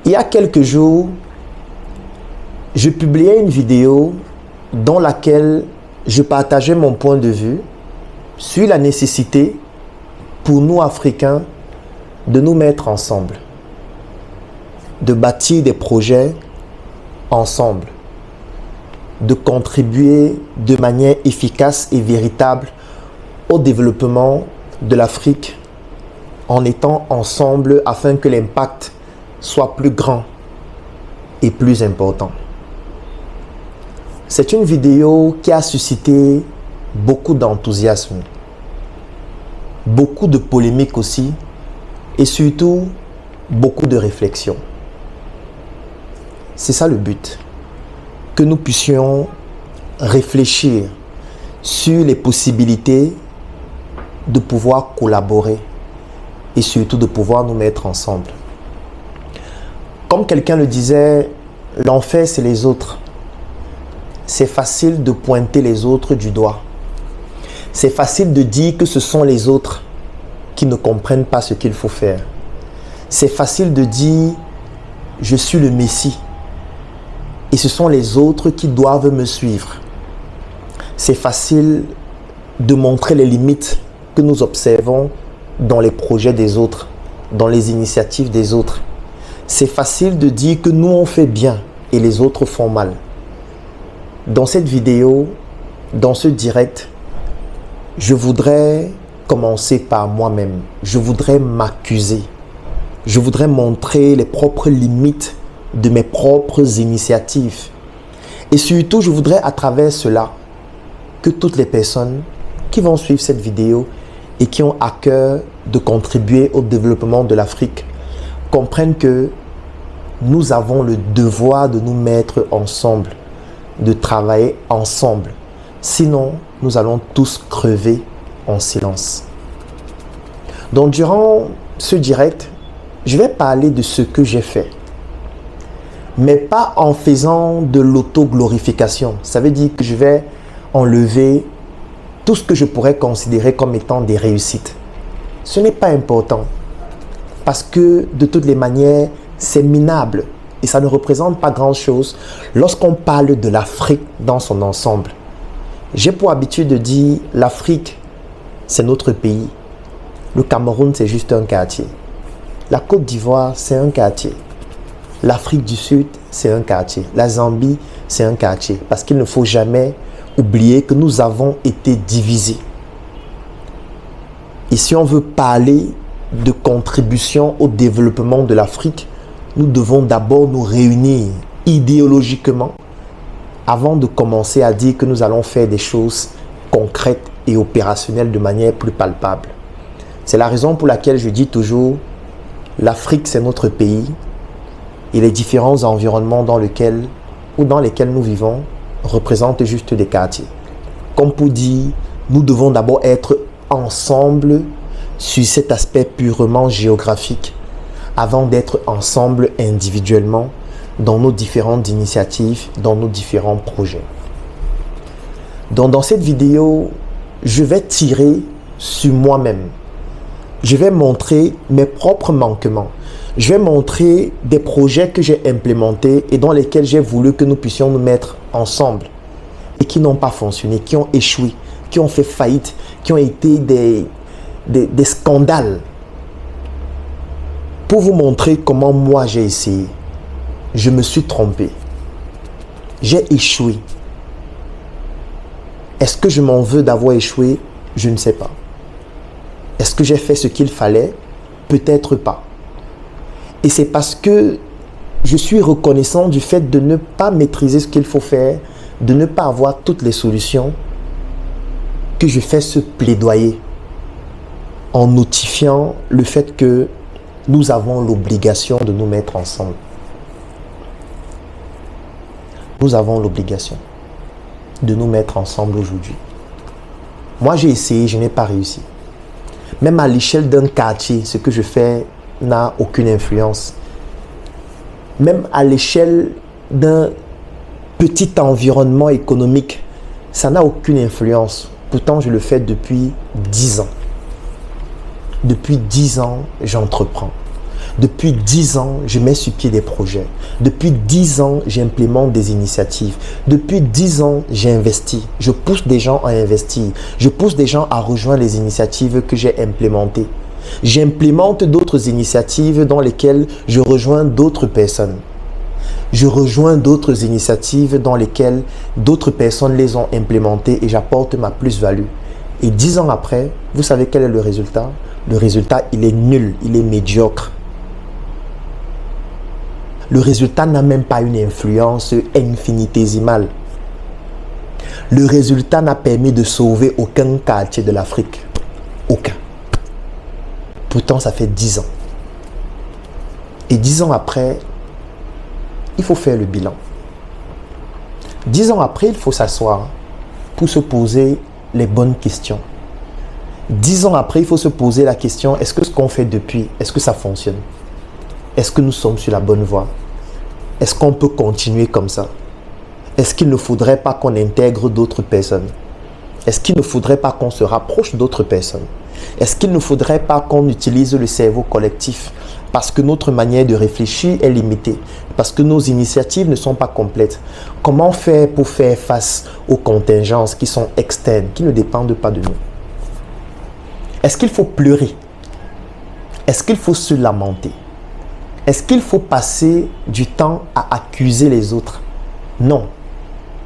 Il y a quelques jours, je publiais une vidéo dans laquelle je partageais mon point de vue sur la nécessité pour nous Africains de nous mettre ensemble, de bâtir des projets ensemble, de contribuer de manière efficace et véritable au développement de l'Afrique en étant ensemble afin que l'impact soit plus grand et plus important. C'est une vidéo qui a suscité beaucoup d'enthousiasme, beaucoup de polémiques aussi et surtout beaucoup de réflexions. C'est ça le but, que nous puissions réfléchir sur les possibilités de pouvoir collaborer et surtout de pouvoir nous mettre ensemble. Comme quelqu'un le disait, l'enfer c'est les autres. C'est facile de pointer les autres du doigt. C'est facile de dire que ce sont les autres qui ne comprennent pas ce qu'il faut faire. C'est facile de dire je suis le Messie et ce sont les autres qui doivent me suivre. C'est facile de montrer les limites que nous observons dans les projets des autres, dans les initiatives des autres. C'est facile de dire que nous on fait bien et les autres font mal. Dans cette vidéo, dans ce direct, je voudrais commencer par moi-même. Je voudrais m'accuser. Je voudrais montrer les propres limites de mes propres initiatives. Et surtout, je voudrais à travers cela que toutes les personnes qui vont suivre cette vidéo et qui ont à cœur de contribuer au développement de l'Afrique comprennent que nous avons le devoir de nous mettre ensemble, de travailler ensemble. Sinon, nous allons tous crever en silence. Donc, durant ce direct, je vais parler de ce que j'ai fait. Mais pas en faisant de l'auto-glorification. Ça veut dire que je vais enlever tout ce que je pourrais considérer comme étant des réussites. Ce n'est pas important. Parce que de toutes les manières, c'est minable. Et ça ne représente pas grand-chose lorsqu'on parle de l'Afrique dans son ensemble. J'ai pour habitude de dire l'Afrique, c'est notre pays. Le Cameroun, c'est juste un quartier. La Côte d'Ivoire, c'est un quartier. L'Afrique du Sud, c'est un quartier. La Zambie, c'est un quartier. Parce qu'il ne faut jamais oublier que nous avons été divisés. Et si on veut parler de contribution au développement de l'Afrique, nous devons d'abord nous réunir idéologiquement avant de commencer à dire que nous allons faire des choses concrètes et opérationnelles de manière plus palpable. C'est la raison pour laquelle je dis toujours l'Afrique c'est notre pays et les différents environnements dans lesquels nous vivons représentent juste des quartiers. Comme pour dire, nous devons d'abord être ensemble sur cet aspect purement géographique avant d'être ensemble individuellement dans nos différentes initiatives, dans nos différents projets. Donc dans cette vidéo, je vais tirer sur moi-même. Je vais montrer mes propres manquements. Je vais montrer des projets que j'ai implémentés et dans lesquels j'ai voulu que nous puissions nous mettre ensemble et qui n'ont pas fonctionné, qui ont échoué, qui ont fait faillite, qui ont été des scandales. Pour vous montrer comment moi j'ai essayé. Je me suis trompé. J'ai échoué. Est-ce que je m'en veux d'avoir échoué? Je ne sais pas. Est-ce que j'ai fait ce qu'il fallait? Peut-être pas. Et c'est parce que je suis reconnaissant du fait de ne pas maîtriser ce qu'il faut faire, de ne pas avoir toutes les solutions, que je fais ce plaidoyer en notifiant le fait que nous avons l'obligation de nous mettre ensemble. Nous avons l'obligation de nous mettre ensemble aujourd'hui. Moi, j'ai essayé, je n'ai pas réussi. Même à l'échelle d'un quartier, ce que je fais n'a aucune influence. Même à l'échelle d'un petit environnement économique, ça n'a aucune influence. Pourtant, je le fais depuis 10 ans. Depuis 10 ans, j'entreprends. Depuis 10 ans, je mets sur pied des projets. Depuis 10 ans, j'implémente des initiatives. Depuis 10 ans, j'investis. Je pousse des gens à investir. Je pousse des gens à rejoindre les initiatives que j'ai implémentées. J'implémente d'autres initiatives dans lesquelles je rejoins d'autres personnes. Je rejoins d'autres initiatives dans lesquelles d'autres personnes les ont implémentées et j'apporte ma plus-value. Et 10 ans après, vous savez quel est le résultat? Le résultat, il est nul, il est médiocre. Le résultat n'a même pas une influence infinitésimale. Le résultat n'a permis de sauver aucun quartier de l'Afrique. Aucun. Pourtant, ça fait 10 ans. Et 10 ans après, il faut faire le bilan. 10 ans après, il faut s'asseoir pour se poser les bonnes questions. 10 ans après, il faut se poser la question, est-ce que ce qu'on fait depuis, est-ce que ça fonctionne? Est-ce que nous sommes sur la bonne voie? Est-ce qu'on peut continuer comme ça? Est-ce qu'il ne faudrait pas qu'on intègre d'autres personnes? Est-ce qu'il ne faudrait pas qu'on se rapproche d'autres personnes? Est-ce qu'il ne faudrait pas qu'on utilise le cerveau collectif? Parce que notre manière de réfléchir est limitée. Parce que nos initiatives ne sont pas complètes. Comment faire pour faire face aux contingences qui sont externes, qui ne dépendent pas de nous? Est-ce qu'il faut pleurer? Est-ce qu'il faut se lamenter? Est-ce qu'il faut passer du temps à accuser les autres? Non.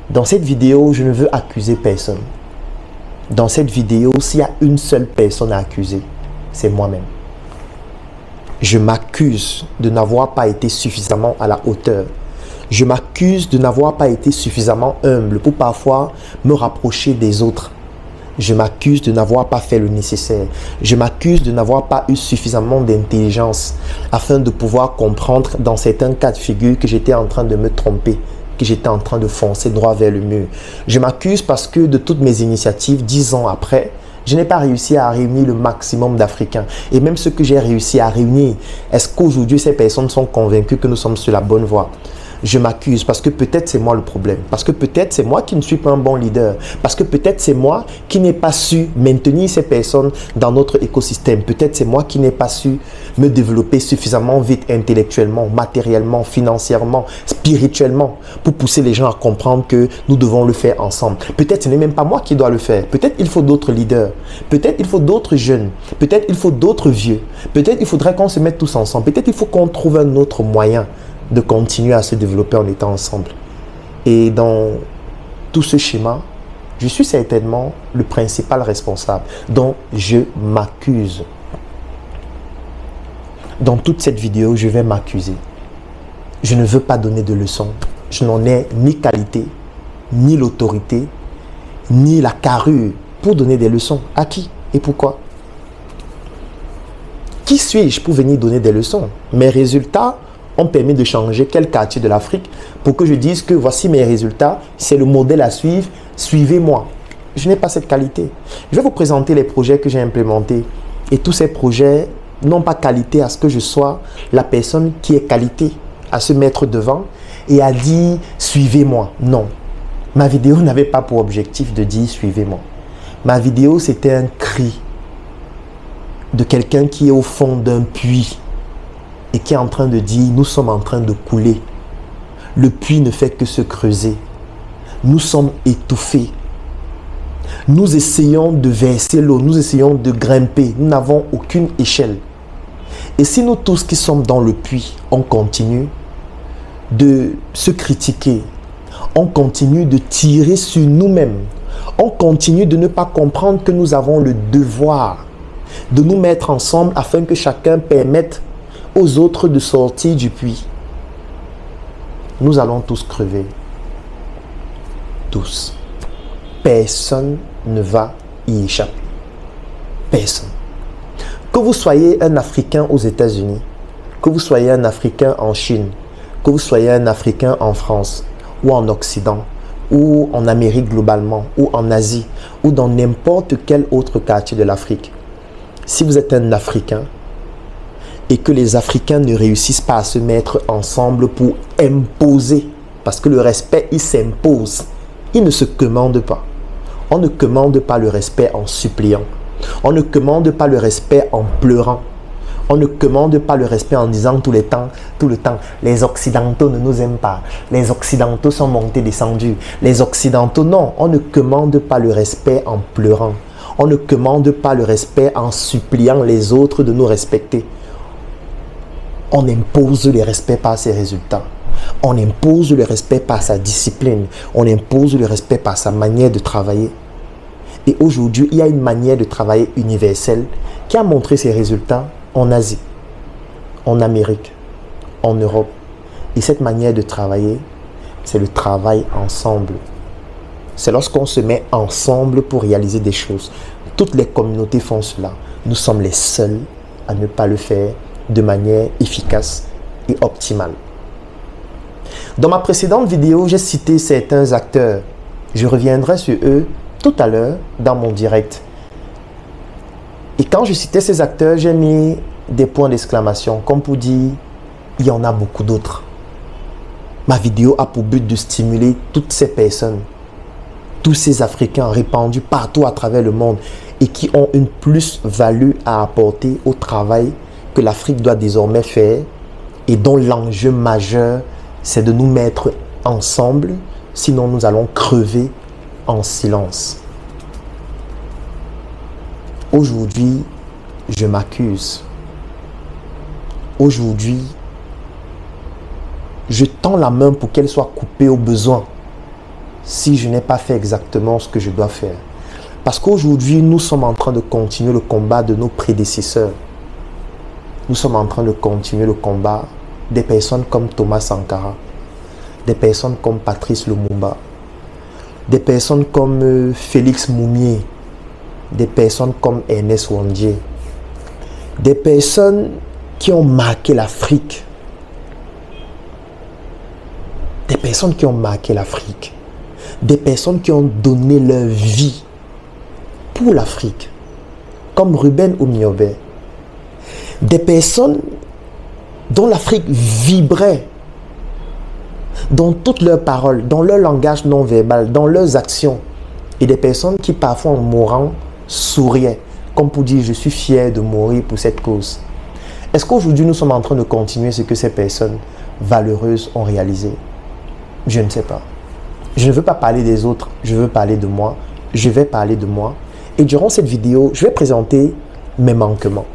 Dans cette vidéo, je ne veux accuser personne. Dans cette vidéo, s'il y a une seule personne à accuser, c'est moi-même. Je m'accuse de n'avoir pas été suffisamment à la hauteur. Je m'accuse de n'avoir pas été suffisamment humble pour parfois me rapprocher des autres. Je m'accuse de n'avoir pas fait le nécessaire. Je m'accuse de n'avoir pas eu suffisamment d'intelligence afin de pouvoir comprendre dans certains cas de figure que j'étais en train de me tromper, que j'étais en train de foncer droit vers le mur. Je m'accuse parce que de toutes mes initiatives, 10 ans après, je n'ai pas réussi à réunir le maximum d'Africains. Et même ce que j'ai réussi à réunir, est-ce qu'aujourd'hui ces personnes sont convaincues que nous sommes sur la bonne voie? Je m'accuse parce que peut-être c'est moi le problème. Parce que peut-être c'est moi qui ne suis pas un bon leader. Parce que peut-être c'est moi qui n'ai pas su maintenir ces personnes dans notre écosystème. Peut-être c'est moi qui n'ai pas su me développer suffisamment vite intellectuellement, matériellement, financièrement, spirituellement pour pousser les gens à comprendre que nous devons le faire ensemble. Peut-être ce n'est même pas moi qui dois le faire. Peut-être il faut d'autres leaders. Peut-être il faut d'autres jeunes. Peut-être il faut d'autres vieux. Peut-être il faudrait qu'on se mette tous ensemble. Peut-être il faut qu'on trouve un autre moyen de continuer à se développer en étant ensemble. Et dans tout ce schéma, je suis certainement le principal responsable. Donc, je m'accuse. Dans toute cette vidéo, je vais m'accuser. Je ne veux pas donner de leçons. Je n'en ai ni qualité, ni l'autorité, ni la carrure pour donner des leçons. À qui et pourquoi? Qui suis-je pour venir donner des leçons? Mes résultats ont permis de changer quel quartier de l'Afrique pour que je dise que voici mes résultats, c'est le modèle à suivre, suivez-moi. Je n'ai pas cette qualité. Je vais vous présenter les projets que j'ai implémentés. Et tous ces projets n'ont pas qualité à ce que je sois la personne qui est qualité à se mettre devant et à dire suivez-moi. Non. Ma vidéo n'avait pas pour objectif de dire suivez-moi. Ma vidéo, c'était un cri de quelqu'un qui est au fond d'un puits et qui est en train de dire, nous sommes en train de couler. Le puits ne fait que se creuser. Nous sommes étouffés. Nous essayons de verser l'eau, nous essayons de grimper. Nous n'avons aucune échelle. Et si nous tous qui sommes dans le puits, on continue de se critiquer, on continue de tirer sur nous-mêmes, on continue de ne pas comprendre que nous avons le devoir de nous mettre ensemble afin que chacun permette aux autres de sortir du puits. Nous allons tous crever. Tous. Personne ne va y échapper. Personne. Que vous soyez un Africain aux États-Unis, que vous soyez un Africain en Chine, que vous soyez un Africain en France ou en Occident, ou en Amérique globalement, ou en Asie, ou dans n'importe quel autre quartier de l'Afrique. Si vous êtes un Africain, et que les Africains ne réussissent pas à se mettre ensemble pour imposer, parce que le respect, il s'impose, il ne se commande pas. On ne commande pas le respect en suppliant. On ne commande pas le respect en pleurant. On ne commande pas le respect en disant tout le temps, les Occidentaux ne nous aiment pas. Les Occidentaux sont montés, descendus. Les Occidentaux, non. On ne commande pas le respect en pleurant. On ne commande pas le respect en suppliant les autres de nous respecter. On impose le respect par ses résultats. On impose le respect par sa discipline. On impose le respect par sa manière de travailler. Et aujourd'hui, il y a une manière de travailler universelle qui a montré ses résultats en Asie, en Amérique, en Europe. Et cette manière de travailler, c'est le travail ensemble. C'est lorsqu'on se met ensemble pour réaliser des choses. Toutes les communautés font cela. Nous sommes les seuls à ne pas le faire de manière efficace et optimale. Dans ma précédente vidéo, j'ai cité certains acteurs. Je reviendrai sur eux tout à l'heure dans mon direct. Et quand je citais ces acteurs, j'ai mis des points d'exclamation, comme pour dire, il y en a beaucoup d'autres. Ma vidéo a pour but de stimuler toutes ces personnes, tous ces Africains répandus partout à travers le monde et qui ont une plus-value à apporter au travail que l'Afrique doit désormais faire et dont l'enjeu majeur, c'est de nous mettre ensemble, sinon nous allons crever en silence. Aujourd'hui, je m'accuse. Aujourd'hui, je tends la main pour qu'elle soit coupée au besoin si je n'ai pas fait exactement ce que je dois faire. Parce qu'aujourd'hui, nous sommes en train de continuer le combat de nos prédécesseurs. Nous sommes en train de continuer le combat des personnes comme Thomas Sankara, des personnes comme Patrice Lumumba, des personnes comme Félix Moumié, des personnes comme Ernest Ouandié, des personnes qui ont marqué l'Afrique, des personnes qui ont marqué l'Afrique, des personnes qui ont donné leur vie pour l'Afrique, comme Ruben Oumniobé, des personnes dont l'Afrique vibrait dans toutes leurs paroles, dans leur langage non verbal, dans leurs actions, et des personnes qui parfois en mourant souriaient, comme pour dire je suis fier de mourir pour cette cause. Est-ce qu'aujourd'hui nous sommes en train de continuer ce que ces personnes valeureuses ont réalisé? Je ne sais pas. Je ne veux pas parler des autres, je veux parler de moi. Je vais parler de moi. Et durant cette vidéo, je vais présenter mes manquements.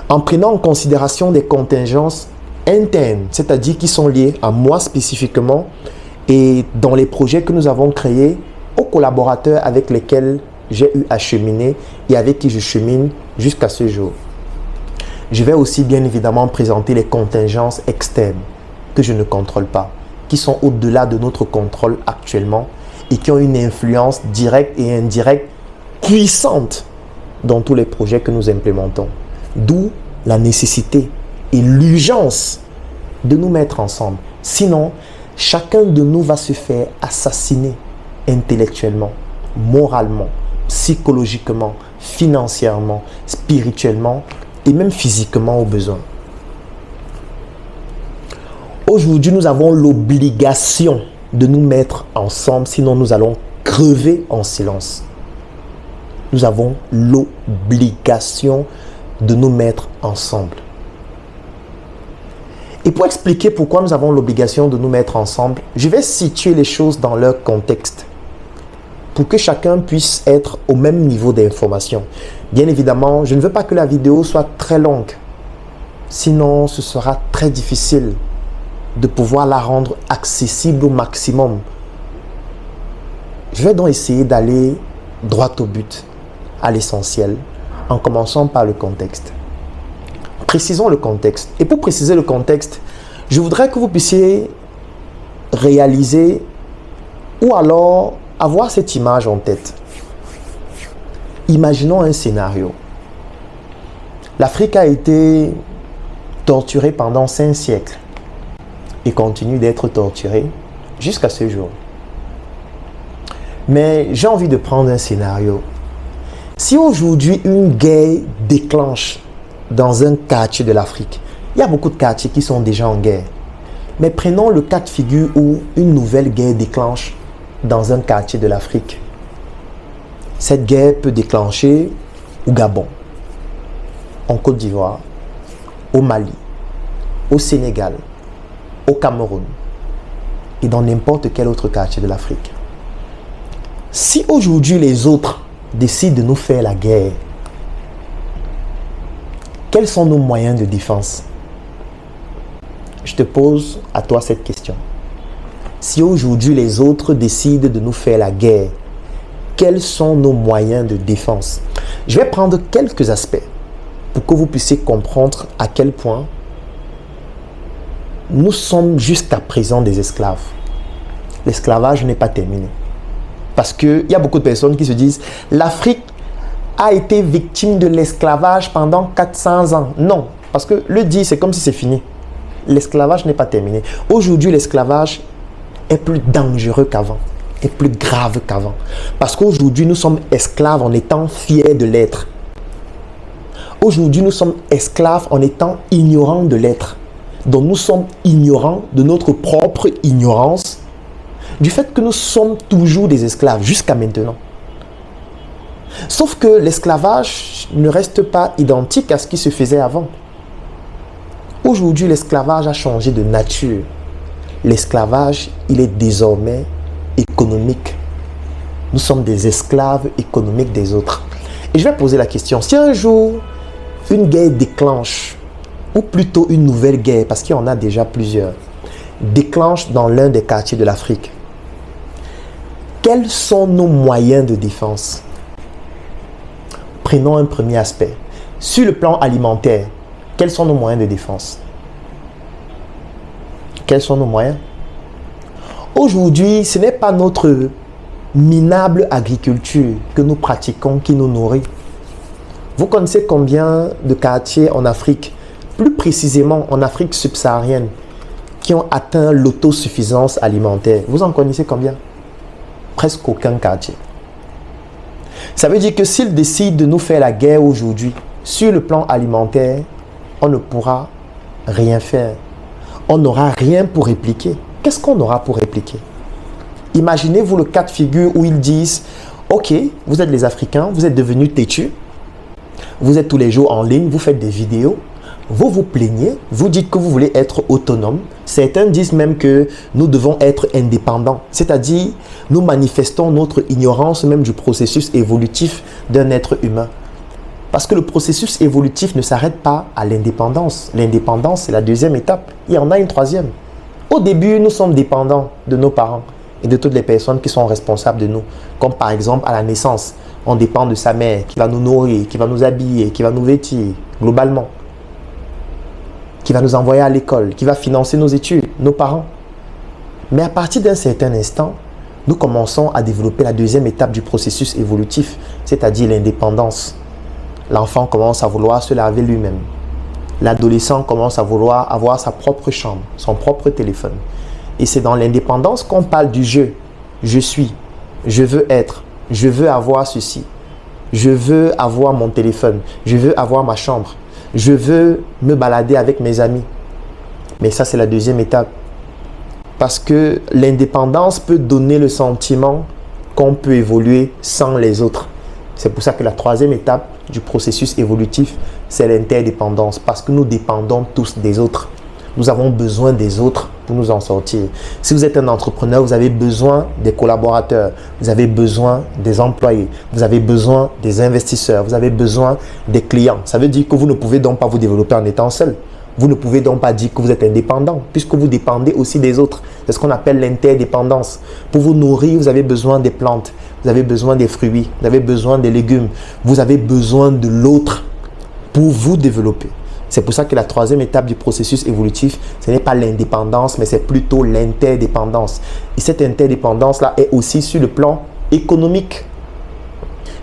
En prenant en considération des contingences internes, c'est-à-dire qui sont liées à moi spécifiquement et dans les projets que nous avons créés, aux collaborateurs avec lesquels j'ai eu à cheminer et avec qui je chemine jusqu'à ce jour. Je vais aussi bien évidemment présenter les contingences externes que je ne contrôle pas, qui sont au-delà de notre contrôle actuellement et qui ont une influence directe et indirecte puissante dans tous les projets que nous implémentons. D'où la nécessité et l'urgence de nous mettre ensemble. Sinon, chacun de nous va se faire assassiner intellectuellement, moralement, psychologiquement, financièrement, spirituellement et même physiquement au besoin. Aujourd'hui, nous avons l'obligation de nous mettre ensemble, sinon nous allons crever en silence. Nous avons l'obligation de nous mettre ensemble. Et pour expliquer pourquoi nous avons l'obligation de nous mettre ensemble, je vais situer les choses dans leur contexte pour que chacun puisse être au même niveau d'information. Bien évidemment, je ne veux pas que la vidéo soit très longue, sinon ce sera très difficile de pouvoir la rendre accessible au maximum. Je vais donc essayer d'aller droit au but, à l'essentiel, en commençant par le contexte. Précisons le contexte. Et pour préciser le contexte, je voudrais que vous puissiez réaliser ou alors avoir cette image en tête. Imaginons un scénario. L'Afrique a été torturée pendant 5 siècles et continue d'être torturée jusqu'à ce jour. Mais j'ai envie de prendre un scénario. Si aujourd'hui une guerre déclenche dans un quartier de l'Afrique, il y a beaucoup de quartiers qui sont déjà en guerre. Mais prenons le cas de figure où une nouvelle guerre déclenche dans un quartier de l'Afrique. Cette guerre peut déclencher au Gabon. en Côte d'Ivoire, au Mali, au Sénégal, au Cameroun et dans n'importe quel autre quartier de l'Afrique. Si aujourd'hui les autres décident de nous faire la guerre, quels sont nos moyens de défense? Je te pose à toi cette question. Si aujourd'hui les autres décident de nous faire la guerre, quels sont nos moyens de défense? Je vais prendre quelques aspects pour que vous puissiez comprendre à quel point nous sommes jusqu'à présent des esclaves. L'esclavage n'est pas terminé. Parce qu'il y a beaucoup de personnes qui se disent « L'Afrique a été victime de l'esclavage pendant 400 ans. » Non, parce que le dire, c'est comme si c'est fini. L'esclavage n'est pas terminé. Aujourd'hui, l'esclavage est plus dangereux qu'avant, est plus grave qu'avant. Parce qu'aujourd'hui, nous sommes esclaves en étant fiers de l'être. Aujourd'hui, nous sommes esclaves en étant ignorants de l'être. Donc, nous sommes ignorants de notre propre ignorance, du fait que nous sommes toujours des esclaves jusqu'à maintenant. Sauf que l'esclavage ne reste pas identique à ce qui se faisait avant. Aujourd'hui, l'esclavage a changé de nature. L'esclavage, il est désormais économique. Nous sommes des esclaves économiques des autres. Et je vais poser la question, si un jour une guerre déclenche, ou plutôt une nouvelle guerre, parce qu'il y en a déjà plusieurs, déclenche dans l'un des quartiers de l'Afrique, quels sont nos moyens de défense? Prenons un premier aspect. Sur le plan alimentaire, quels sont nos moyens de défense? Quels sont nos moyens? Aujourd'hui, ce n'est pas notre minable agriculture que nous pratiquons qui nous nourrit. Vous connaissez combien de quartiers en Afrique, plus précisément en Afrique subsaharienne, qui ont atteint l'autosuffisance alimentaire? Vous en connaissez combien? Presque aucun quartier. Ça veut dire que s'ils décident de nous faire la guerre aujourd'hui, sur le plan alimentaire, on ne pourra rien faire. On n'aura rien pour répliquer. Qu'est-ce qu'on aura pour répliquer? Imaginez-vous le cas de figure où ils disent « Ok, vous êtes les Africains, vous êtes devenus têtus, vous êtes tous les jours en ligne, vous faites des vidéos, vous vous plaignez, vous dites que vous voulez être autonome. Certains disent même que nous devons être indépendants, c'est-à-dire nous manifestons notre ignorance même du processus évolutif d'un être humain. Parce que le processus évolutif ne s'arrête pas à l'indépendance. L'indépendance, c'est la deuxième étape. Il y en a une troisième. Au début, nous sommes dépendants de nos parents et de toutes les personnes qui sont responsables de nous. Comme par exemple à la naissance, on dépend de sa mère qui va nous nourrir, qui va nous habiller, qui va nous vêtir globalement, qui va nous envoyer à l'école, qui va financer nos études, nos parents. Mais à partir d'un certain instant, nous commençons à développer la deuxième étape du processus évolutif, c'est-à-dire l'indépendance. L'enfant commence à vouloir se laver lui-même. L'adolescent commence à vouloir avoir sa propre chambre, son propre téléphone. Et c'est dans l'indépendance qu'on parle du je. Je suis, je veux être, je veux avoir ceci. Je veux avoir mon téléphone, je veux avoir ma chambre. Je veux me balader avec mes amis. Mais ça, c'est la deuxième étape. Parce que l'indépendance peut donner le sentiment qu'on peut évoluer sans les autres. C'est pour ça que la troisième étape du processus évolutif, c'est l'interdépendance. Parce que nous dépendons tous des autres. Nous avons besoin des autres pour nous en sortir. Si vous êtes un entrepreneur, vous avez besoin des collaborateurs, vous avez besoin des employés, vous avez besoin des investisseurs, vous avez besoin des clients. Ça veut dire que vous ne pouvez donc pas vous développer en étant seul. Vous ne pouvez donc pas dire que vous êtes indépendant, puisque vous dépendez aussi des autres. C'est ce qu'on appelle l'interdépendance. Pour vous nourrir, vous avez besoin des plantes, vous avez besoin des fruits, vous avez besoin des légumes, vous avez besoin de l'autre pour vous développer. C'est pour ça que la troisième étape du processus évolutif, ce n'est pas l'indépendance, mais c'est plutôt l'interdépendance. Et cette interdépendance-là est aussi sur le plan économique.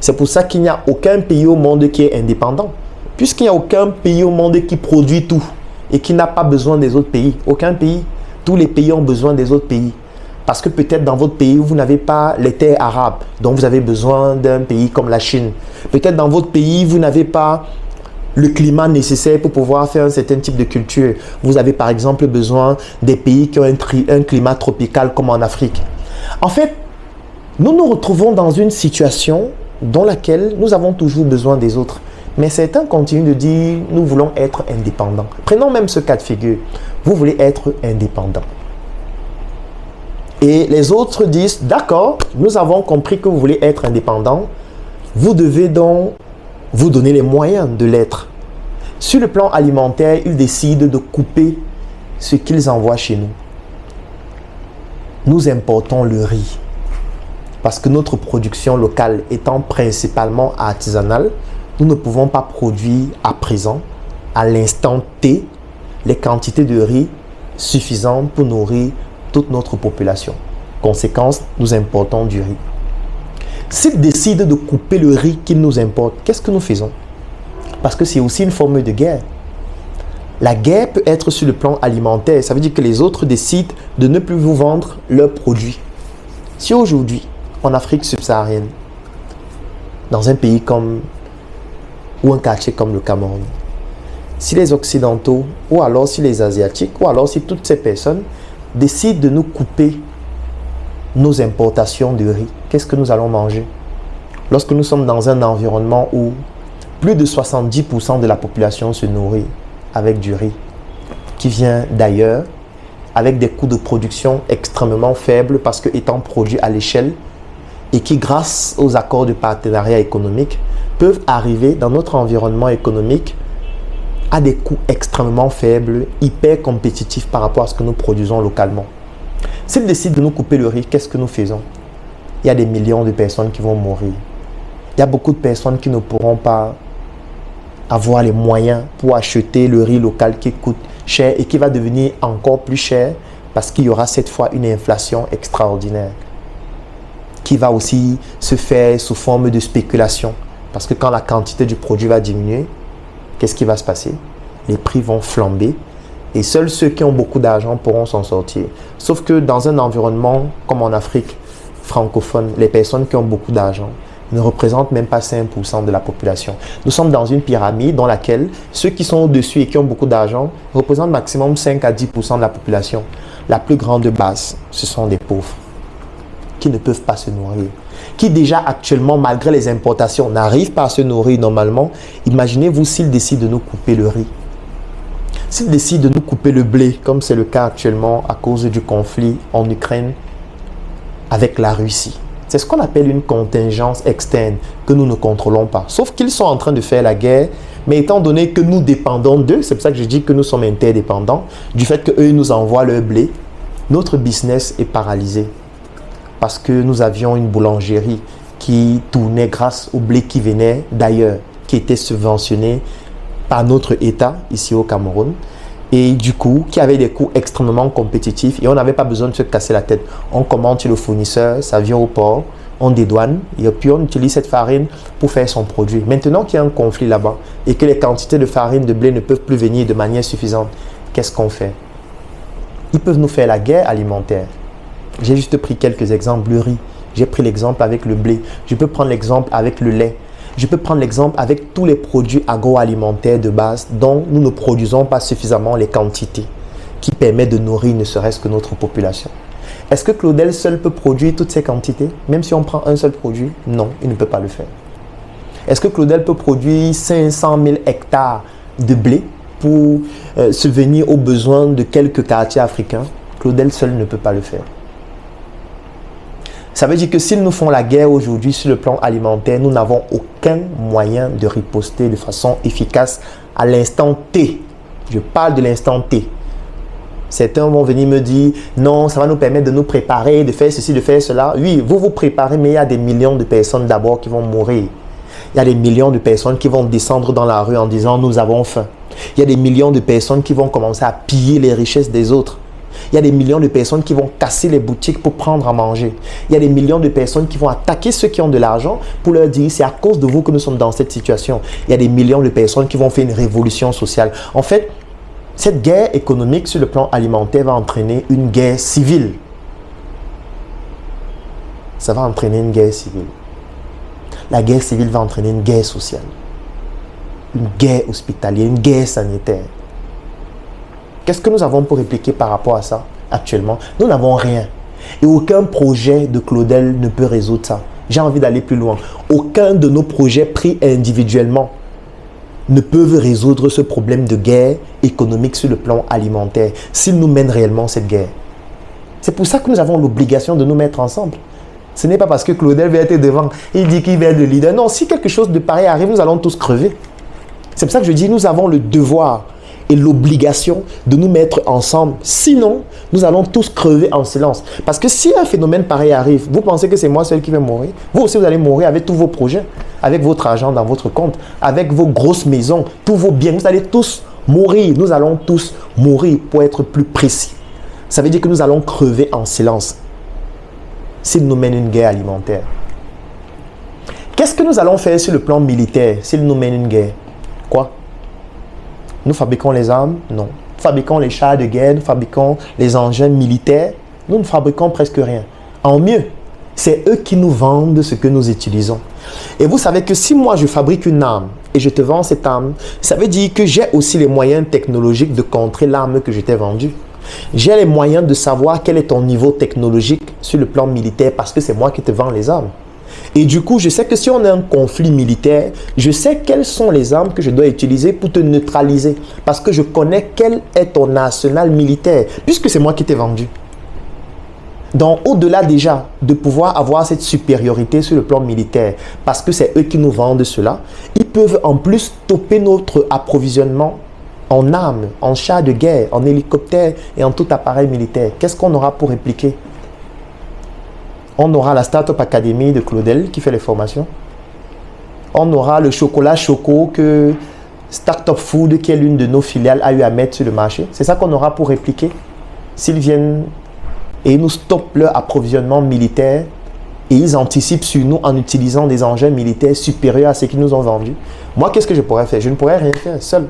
C'est pour ça qu'il n'y a aucun pays au monde qui est indépendant, puisqu'il n'y a aucun pays au monde qui produit tout et qui n'a pas besoin des autres pays. Aucun pays. Tous les pays ont besoin des autres pays. Parce que peut-être dans votre pays, vous n'avez pas les terres arabes, donc vous avez besoin d'un pays comme la Chine. Peut-être dans votre pays, vous n'avez pas le climat nécessaire pour pouvoir faire un certain type de culture. Vous avez par exemple besoin des pays qui ont un climat tropical comme en Afrique. En fait, nous nous retrouvons dans une situation dans laquelle nous avons toujours besoin des autres. Mais certains continuent de dire, nous voulons être indépendants. Prenons même ce cas de figure. Vous voulez être indépendant. Et les autres disent, d'accord, nous avons compris que vous voulez être indépendant. Vous devez donc vous donner les moyens de l'être. Sur le plan alimentaire, ils décident de couper ce qu'ils envoient chez nous. Nous importons le riz. Parce que notre production locale étant principalement artisanale, nous ne pouvons pas produire à présent, à l'instant T, les quantités de riz suffisantes pour nourrir toute notre population. Conséquence, nous importons du riz. S'ils décident de couper le riz qu'ils nous importent, qu'est-ce que nous faisons? Parce que c'est aussi une forme de guerre. La guerre peut être sur le plan alimentaire. Ça veut dire que les autres décident de ne plus vous vendre leurs produits. Si aujourd'hui, en Afrique subsaharienne, dans un pays comme ou un quartier comme le Cameroun, si les Occidentaux, ou alors si les Asiatiques, ou alors si toutes ces personnes décident de nous couper nos importations de riz, qu'est-ce que nous allons manger? Lorsque nous sommes dans un environnement où plus de 70% de la population se nourrit avec du riz qui vient d'ailleurs, avec des coûts de production extrêmement faibles parce que étant produit à l'échelle et qui, grâce aux accords de partenariat économique, peuvent arriver dans notre environnement économique à des coûts extrêmement faibles, hyper compétitifs par rapport à ce que nous produisons localement. S'ils décident de nous couper le riz, qu'est-ce que nous faisons? Il y a des millions de personnes qui vont mourir. Il y a beaucoup de personnes qui ne pourront pas avoir les moyens pour acheter le riz local qui coûte cher et qui va devenir encore plus cher parce qu'il y aura cette fois une inflation extraordinaire qui va aussi se faire sous forme de spéculation. Parce que quand la quantité du produit va diminuer, qu'est-ce qui va se passer? Les prix vont flamber et seuls ceux qui ont beaucoup d'argent pourront s'en sortir. Sauf que dans un environnement comme en Afrique francophone, les personnes qui ont beaucoup d'argent ne représentent même pas 5% de la population. Nous sommes dans une pyramide dans laquelle ceux qui sont au-dessus et qui ont beaucoup d'argent représentent maximum 5 à 10% de la population. La plus grande base, ce sont des pauvres qui ne peuvent pas se nourrir, qui déjà actuellement, malgré les importations, n'arrivent pas à se nourrir normalement. Imaginez-vous s'ils décident de nous couper le riz, s'ils décident de nous couper le blé, comme c'est le cas actuellement à cause du conflit en Ukraine avec la Russie. C'est ce qu'on appelle une contingence externe que nous ne contrôlons pas. Sauf qu'ils sont en train de faire la guerre, mais étant donné que nous dépendons d'eux, c'est pour ça que je dis que nous sommes interdépendants, du fait qu'eux nous envoient leur blé, notre business est paralysé. Parce que nous avions une boulangerie qui tournait grâce au blé qui venait d'ailleurs, qui était subventionné par notre État ici au Cameroun. Et du coup, qui avait des coûts extrêmement compétitifs et on n'avait pas besoin de se casser la tête. On commande chez le fournisseur, ça vient au port, on dédouane et puis on utilise cette farine pour faire son produit. Maintenant qu'il y a un conflit là-bas et que les quantités de farine de blé ne peuvent plus venir de manière suffisante, qu'est-ce qu'on fait? Ils peuvent nous faire la guerre alimentaire. J'ai juste pris quelques exemples, le riz. J'ai pris l'exemple avec le blé. Je peux prendre l'exemple avec le lait. Je peux prendre l'exemple avec tous les produits agroalimentaires de base dont nous ne produisons pas suffisamment les quantités qui permettent de nourrir ne serait-ce que notre population. Est-ce que Claudel seul peut produire toutes ces quantités? Même si on prend un seul produit? Non, il ne peut pas le faire. Est-ce que Claudel peut produire 500 000 hectares de blé pour subvenir aux besoins de quelques quartiers africains? Claudel seul ne peut pas le faire. Ça veut dire que s'ils nous font la guerre aujourd'hui sur le plan alimentaire, nous n'avons aucun moyen de riposter de façon efficace à l'instant T. Je parle de l'instant T. Certains vont venir me dire, non, ça va nous permettre de nous préparer, de faire ceci, de faire cela. Oui, vous vous préparez, mais il y a des millions de personnes d'abord qui vont mourir. Il y a des millions de personnes qui vont descendre dans la rue en disant, nous avons faim. Il y a des millions de personnes qui vont commencer à piller les richesses des autres. Il y a des millions de personnes qui vont casser les boutiques pour prendre à manger. Il y a des millions de personnes qui vont attaquer ceux qui ont de l'argent pour leur dire c'est à cause de vous que nous sommes dans cette situation. Il y a des millions de personnes qui vont faire une révolution sociale. En fait, cette guerre économique sur le plan alimentaire va entraîner une guerre civile. Ça va entraîner une guerre civile. La guerre civile va entraîner une guerre sociale, une guerre hospitalière, une guerre sanitaire. Qu'est-ce que nous avons pour répliquer par rapport à ça actuellement? Nous n'avons rien. Et aucun projet de Claudel ne peut résoudre ça. J'ai envie d'aller plus loin. Aucun de nos projets pris individuellement ne peuvent résoudre ce problème de guerre économique sur le plan alimentaire s'ils nous mènent réellement cette guerre. C'est pour ça que nous avons l'obligation de nous mettre ensemble. Ce n'est pas parce que Claudel va être devant, il dit qu'il va être le leader. Non, si quelque chose de pareil arrive, nous allons tous crever. C'est pour ça que je dis, nous avons le devoir et l'obligation de nous mettre ensemble. Sinon, nous allons tous crever en silence. Parce que si un phénomène pareil arrive, vous pensez que c'est moi seul qui vais mourir? Vous aussi, vous allez mourir avec tous vos projets, avec votre argent dans votre compte, avec vos grosses maisons, tous vos biens. Vous allez tous mourir. Nous allons tous mourir, pour être plus précis. Ça veut dire que nous allons crever en silence s'ils nous mènent une guerre alimentaire. Qu'est-ce que nous allons faire sur le plan militaire s'ils nous mènent une guerre? Quoi? Nous fabriquons les armes? Non. Nous fabriquons les chars de guerre, nous fabriquons les engins militaires. Nous ne fabriquons presque rien. En mieux, c'est eux qui nous vendent ce que nous utilisons. Et vous savez que si moi je fabrique une arme et je te vends cette arme, ça veut dire que j'ai aussi les moyens technologiques de contrer l'arme que je t'ai vendue. J'ai les moyens de savoir quel est ton niveau technologique sur le plan militaire parce que c'est moi qui te vends les armes. Et du coup, je sais que si on a un conflit militaire, je sais quelles sont les armes que je dois utiliser pour te neutraliser. Parce que je connais quel est ton arsenal militaire, puisque c'est moi qui t'ai vendu. Donc, au-delà déjà de pouvoir avoir cette supériorité sur le plan militaire, parce que c'est eux qui nous vendent cela, ils peuvent en plus stopper notre approvisionnement en armes, en chars de guerre, en hélicoptères et en tout appareil militaire. Qu'est-ce qu'on aura pour répliquer? On aura la Startup Academy de Claudel qui fait les formations. On aura le chocolat Choco que Startup Food, qui est l'une de nos filiales, a eu à mettre sur le marché. C'est ça qu'on aura pour répliquer. S'ils viennent et ils nous stoppent leur approvisionnement militaire et ils anticipent sur nous en utilisant des engins militaires supérieurs à ce qu'ils nous ont vendus. Moi, qu'est-ce que je pourrais faire? Je ne pourrais rien faire seul.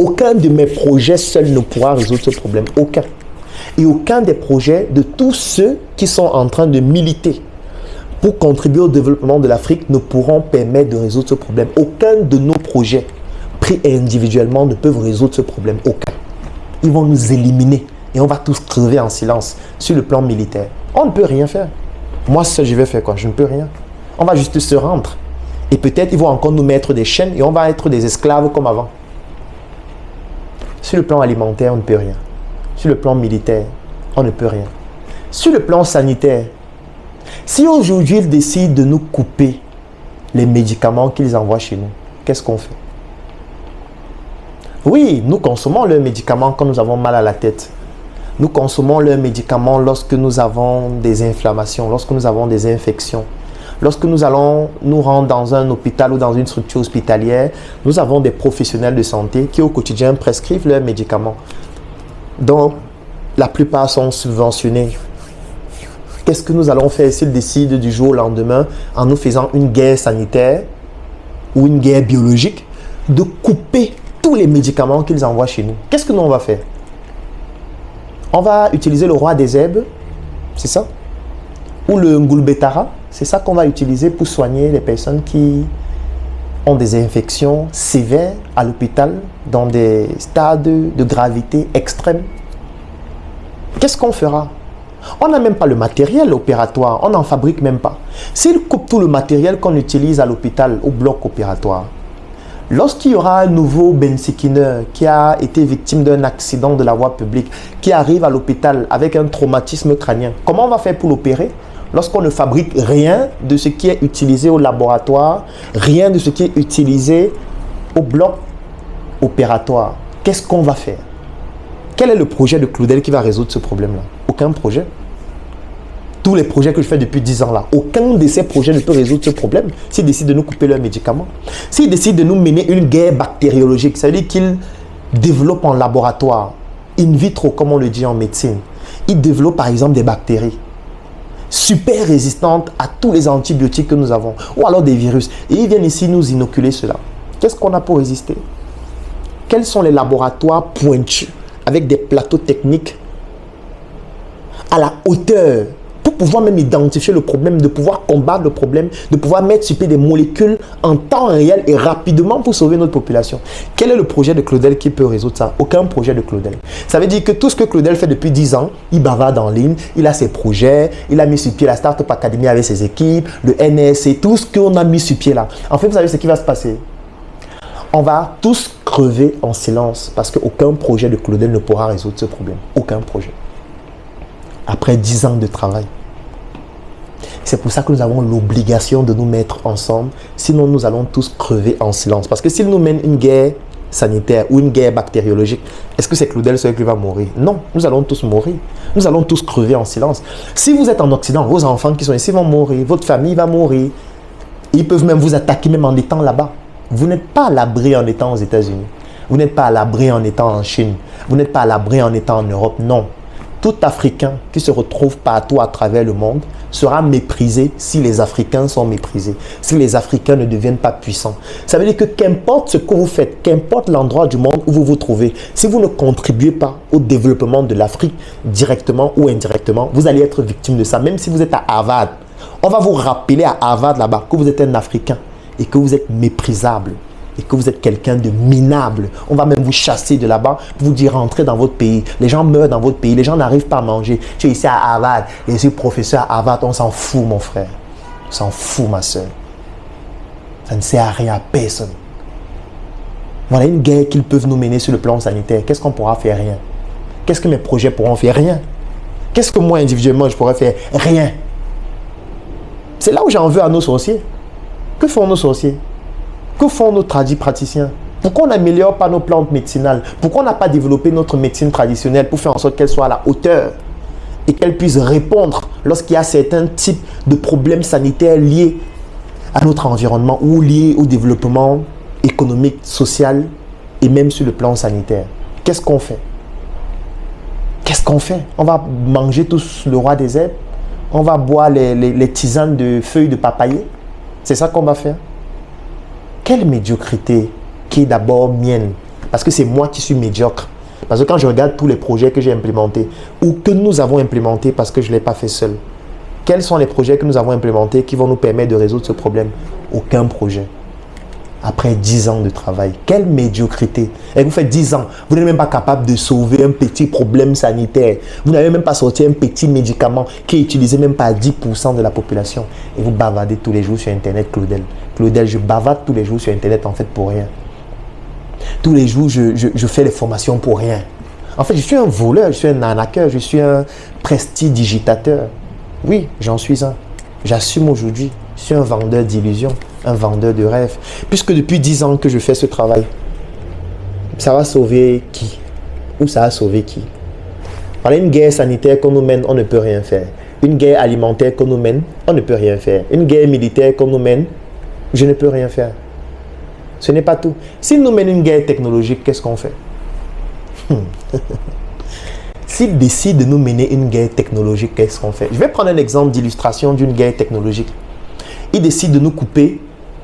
Aucun de mes projets seul ne pourra résoudre ce problème. Aucun. Et aucun des projets de tous ceux qui sont en train de militer pour contribuer au développement de l'Afrique ne pourront permettre de résoudre ce problème. Aucun de nos projets pris individuellement ne peuvent résoudre ce problème. Aucun. Ils vont nous éliminer et on va tous crever en silence sur le plan militaire. On ne peut rien faire. Moi seul, je vais faire quoi? Je ne peux rien. On va juste se rendre. Et peut-être ils vont encore nous mettre des chaînes et on va être des esclaves comme avant. Sur le plan alimentaire, on ne peut rien. Sur le plan militaire, on ne peut rien. Sur le plan sanitaire, si aujourd'hui ils décident de nous couper les médicaments qu'ils envoient chez nous, qu'est-ce qu'on fait? Oui, nous consommons leurs médicaments quand nous avons mal à la tête. Nous consommons leurs médicaments lorsque nous avons des inflammations, lorsque nous avons des infections. Lorsque nous allons nous rendre dans un hôpital ou dans une structure hospitalière, nous avons des professionnels de santé qui au quotidien prescrivent leurs médicaments. Donc, la plupart sont subventionnés. Qu'est-ce que nous allons faire s'ils décident du jour au lendemain, en nous faisant une guerre sanitaire ou une guerre biologique, de couper tous les médicaments qu'ils envoient chez nous? Qu'est-ce que nous on va faire? On va utiliser le roi des herbes, c'est ça? Ou le Ngulbetara, c'est ça qu'on va utiliser pour soigner les personnes qui ont des infections sévères à l'hôpital dans des stades de gravité extrême. Qu'est-ce qu'on fera? On n'a même pas le matériel opératoire, on n'en fabrique même pas. S'ils coupent tout le matériel qu'on utilise à l'hôpital, au bloc opératoire, lorsqu'il y aura un nouveau Bensikiner qui a été victime d'un accident de la voie publique, qui arrive à l'hôpital avec un traumatisme crânien, comment on va faire pour l'opérer? Lorsqu'on ne fabrique rien de ce qui est utilisé au laboratoire, rien de ce qui est utilisé au bloc opératoire, qu'est-ce qu'on va faire? Quel est le projet de Claudel qui va résoudre ce problème-là? Aucun projet. Tous les projets que je fais depuis 10 ans là, aucun de ces projets ne peut résoudre ce problème s'ils décident de nous couper leurs médicaments. S'ils décident de nous mener une guerre bactériologique, ça veut dire qu'ils développent en laboratoire, in vitro comme on le dit en médecine, ils développent par exemple des bactéries super résistantes à tous les antibiotiques que nous avons, ou alors des virus, et ils viennent ici nous inoculer cela. Qu'est-ce qu'on a pour résister? Quels sont les laboratoires pointus avec des plateaux techniques à la hauteur pour pouvoir même identifier le problème, de pouvoir combattre le problème, de pouvoir mettre sur pied des molécules en temps réel et rapidement pour sauver notre population? Quel est le projet de Claudel qui peut résoudre ça? Aucun projet de Claudel. Ça veut dire que tout ce que Claudel fait depuis 10 ans, il bavarde en ligne, il a ses projets, il a mis sur pied la Startup Academy avec ses équipes, le NSC, tout ce qu'on a mis sur pied là. En fait, vous savez ce qui va se passer? On va tous crever en silence parce qu'aucun projet de Claudel ne pourra résoudre ce problème. Aucun projet. Après 10 ans de travail. C'est pour ça que nous avons l'obligation de nous mettre ensemble. Sinon, nous allons tous crever en silence. Parce que s'il nous mène une guerre sanitaire ou une guerre bactériologique, est-ce que c'est Claudel seul qui va mourir? Non, nous allons tous mourir. Nous allons tous crever en silence. Si vous êtes en Occident, vos enfants qui sont ici vont mourir. Votre famille va mourir. Ils peuvent même vous attaquer même en étant là-bas. Vous n'êtes pas à l'abri en étant aux États-Unis. Vous n'êtes pas à l'abri en étant en Chine. Vous n'êtes pas à l'abri en étant en Europe. Non. Tout Africain qui se retrouve partout à travers le monde sera méprisé si les Africains sont méprisés, si les Africains ne deviennent pas puissants. Ça veut dire que qu'importe ce que vous faites, qu'importe l'endroit du monde où vous vous trouvez, si vous ne contribuez pas au développement de l'Afrique directement ou indirectement, vous allez être victime de ça. Même si vous êtes à Harvard, on va vous rappeler à Harvard là-bas que vous êtes un Africain et que vous êtes méprisable. Et que vous êtes quelqu'un de minable. On va même vous chasser de là-bas, vous dire rentrez dans votre pays. Les gens meurent dans votre pays, les gens n'arrivent pas à manger. Tu es ici à Harvard, et je suis professeur à Harvard, on s'en fout mon frère. On s'en fout ma soeur. Ça ne sert à rien à personne. Voilà une guerre qu'ils peuvent nous mener sur le plan sanitaire. Qu'est-ce qu'on pourra faire? Rien. Qu'est-ce que mes projets pourront faire? Rien. Qu'est-ce que moi individuellement je pourrais faire? Rien. C'est là où j'en veux à nos sorciers. Que font nos sorciers? Que font nos praticiens? Pourquoi on n'améliore pas nos plantes médicinales? Pourquoi on n'a pas développé notre médecine traditionnelle pour faire en sorte qu'elle soit à la hauteur et qu'elle puisse répondre lorsqu'il y a certains types de problèmes sanitaires liés à notre environnement ou liés au développement économique, social et même sur le plan sanitaire? Qu'est-ce qu'on fait? Qu'est-ce qu'on fait? On va manger tous le roi des herbes? On va boire les tisanes de feuilles de papayer? C'est ça qu'on va faire? Quelle médiocrité qui est d'abord mienne, parce que c'est moi qui suis médiocre. Parce que quand je regarde tous les projets que j'ai implémentés ou que nous avons implémentés parce que je ne l'ai pas fait seul, quels sont les projets que nous avons implémentés qui vont nous permettre de résoudre ce problème? Aucun projet. Après 10 ans de travail, quelle médiocrité. Et vous faites 10 ans, vous n'êtes même pas capable de sauver un petit problème sanitaire. Vous n'avez même pas sorti un petit médicament qui est utilisé même pas à 10% de la population. Et vous bavardez tous les jours sur Internet, Claudel. Claudel, je bavarde tous les jours sur Internet en fait pour rien. Tous les jours, je fais les formations pour rien. En fait, je suis un voleur, je suis un arnaqueur, je suis un prestidigitateur. Oui, j'en suis un. J'assume aujourd'hui. Je suis un vendeur d'illusions, un vendeur de rêves. Puisque depuis 10 ans que je fais ce travail, ça va sauver qui? Ou ça a sauvé qui? Par une guerre sanitaire qu'on nous mène, on ne peut rien faire. Une guerre alimentaire qu'on nous mène, on ne peut rien faire. Une guerre militaire qu'on nous mène, je ne peux rien faire. Ce n'est pas tout. S'ils nous mènent une guerre technologique, qu'est-ce qu'on fait? S'ils décident de nous mener une guerre technologique, qu'est-ce qu'on fait? Je vais prendre un exemple d'illustration d'une guerre technologique. Ils décident de nous couper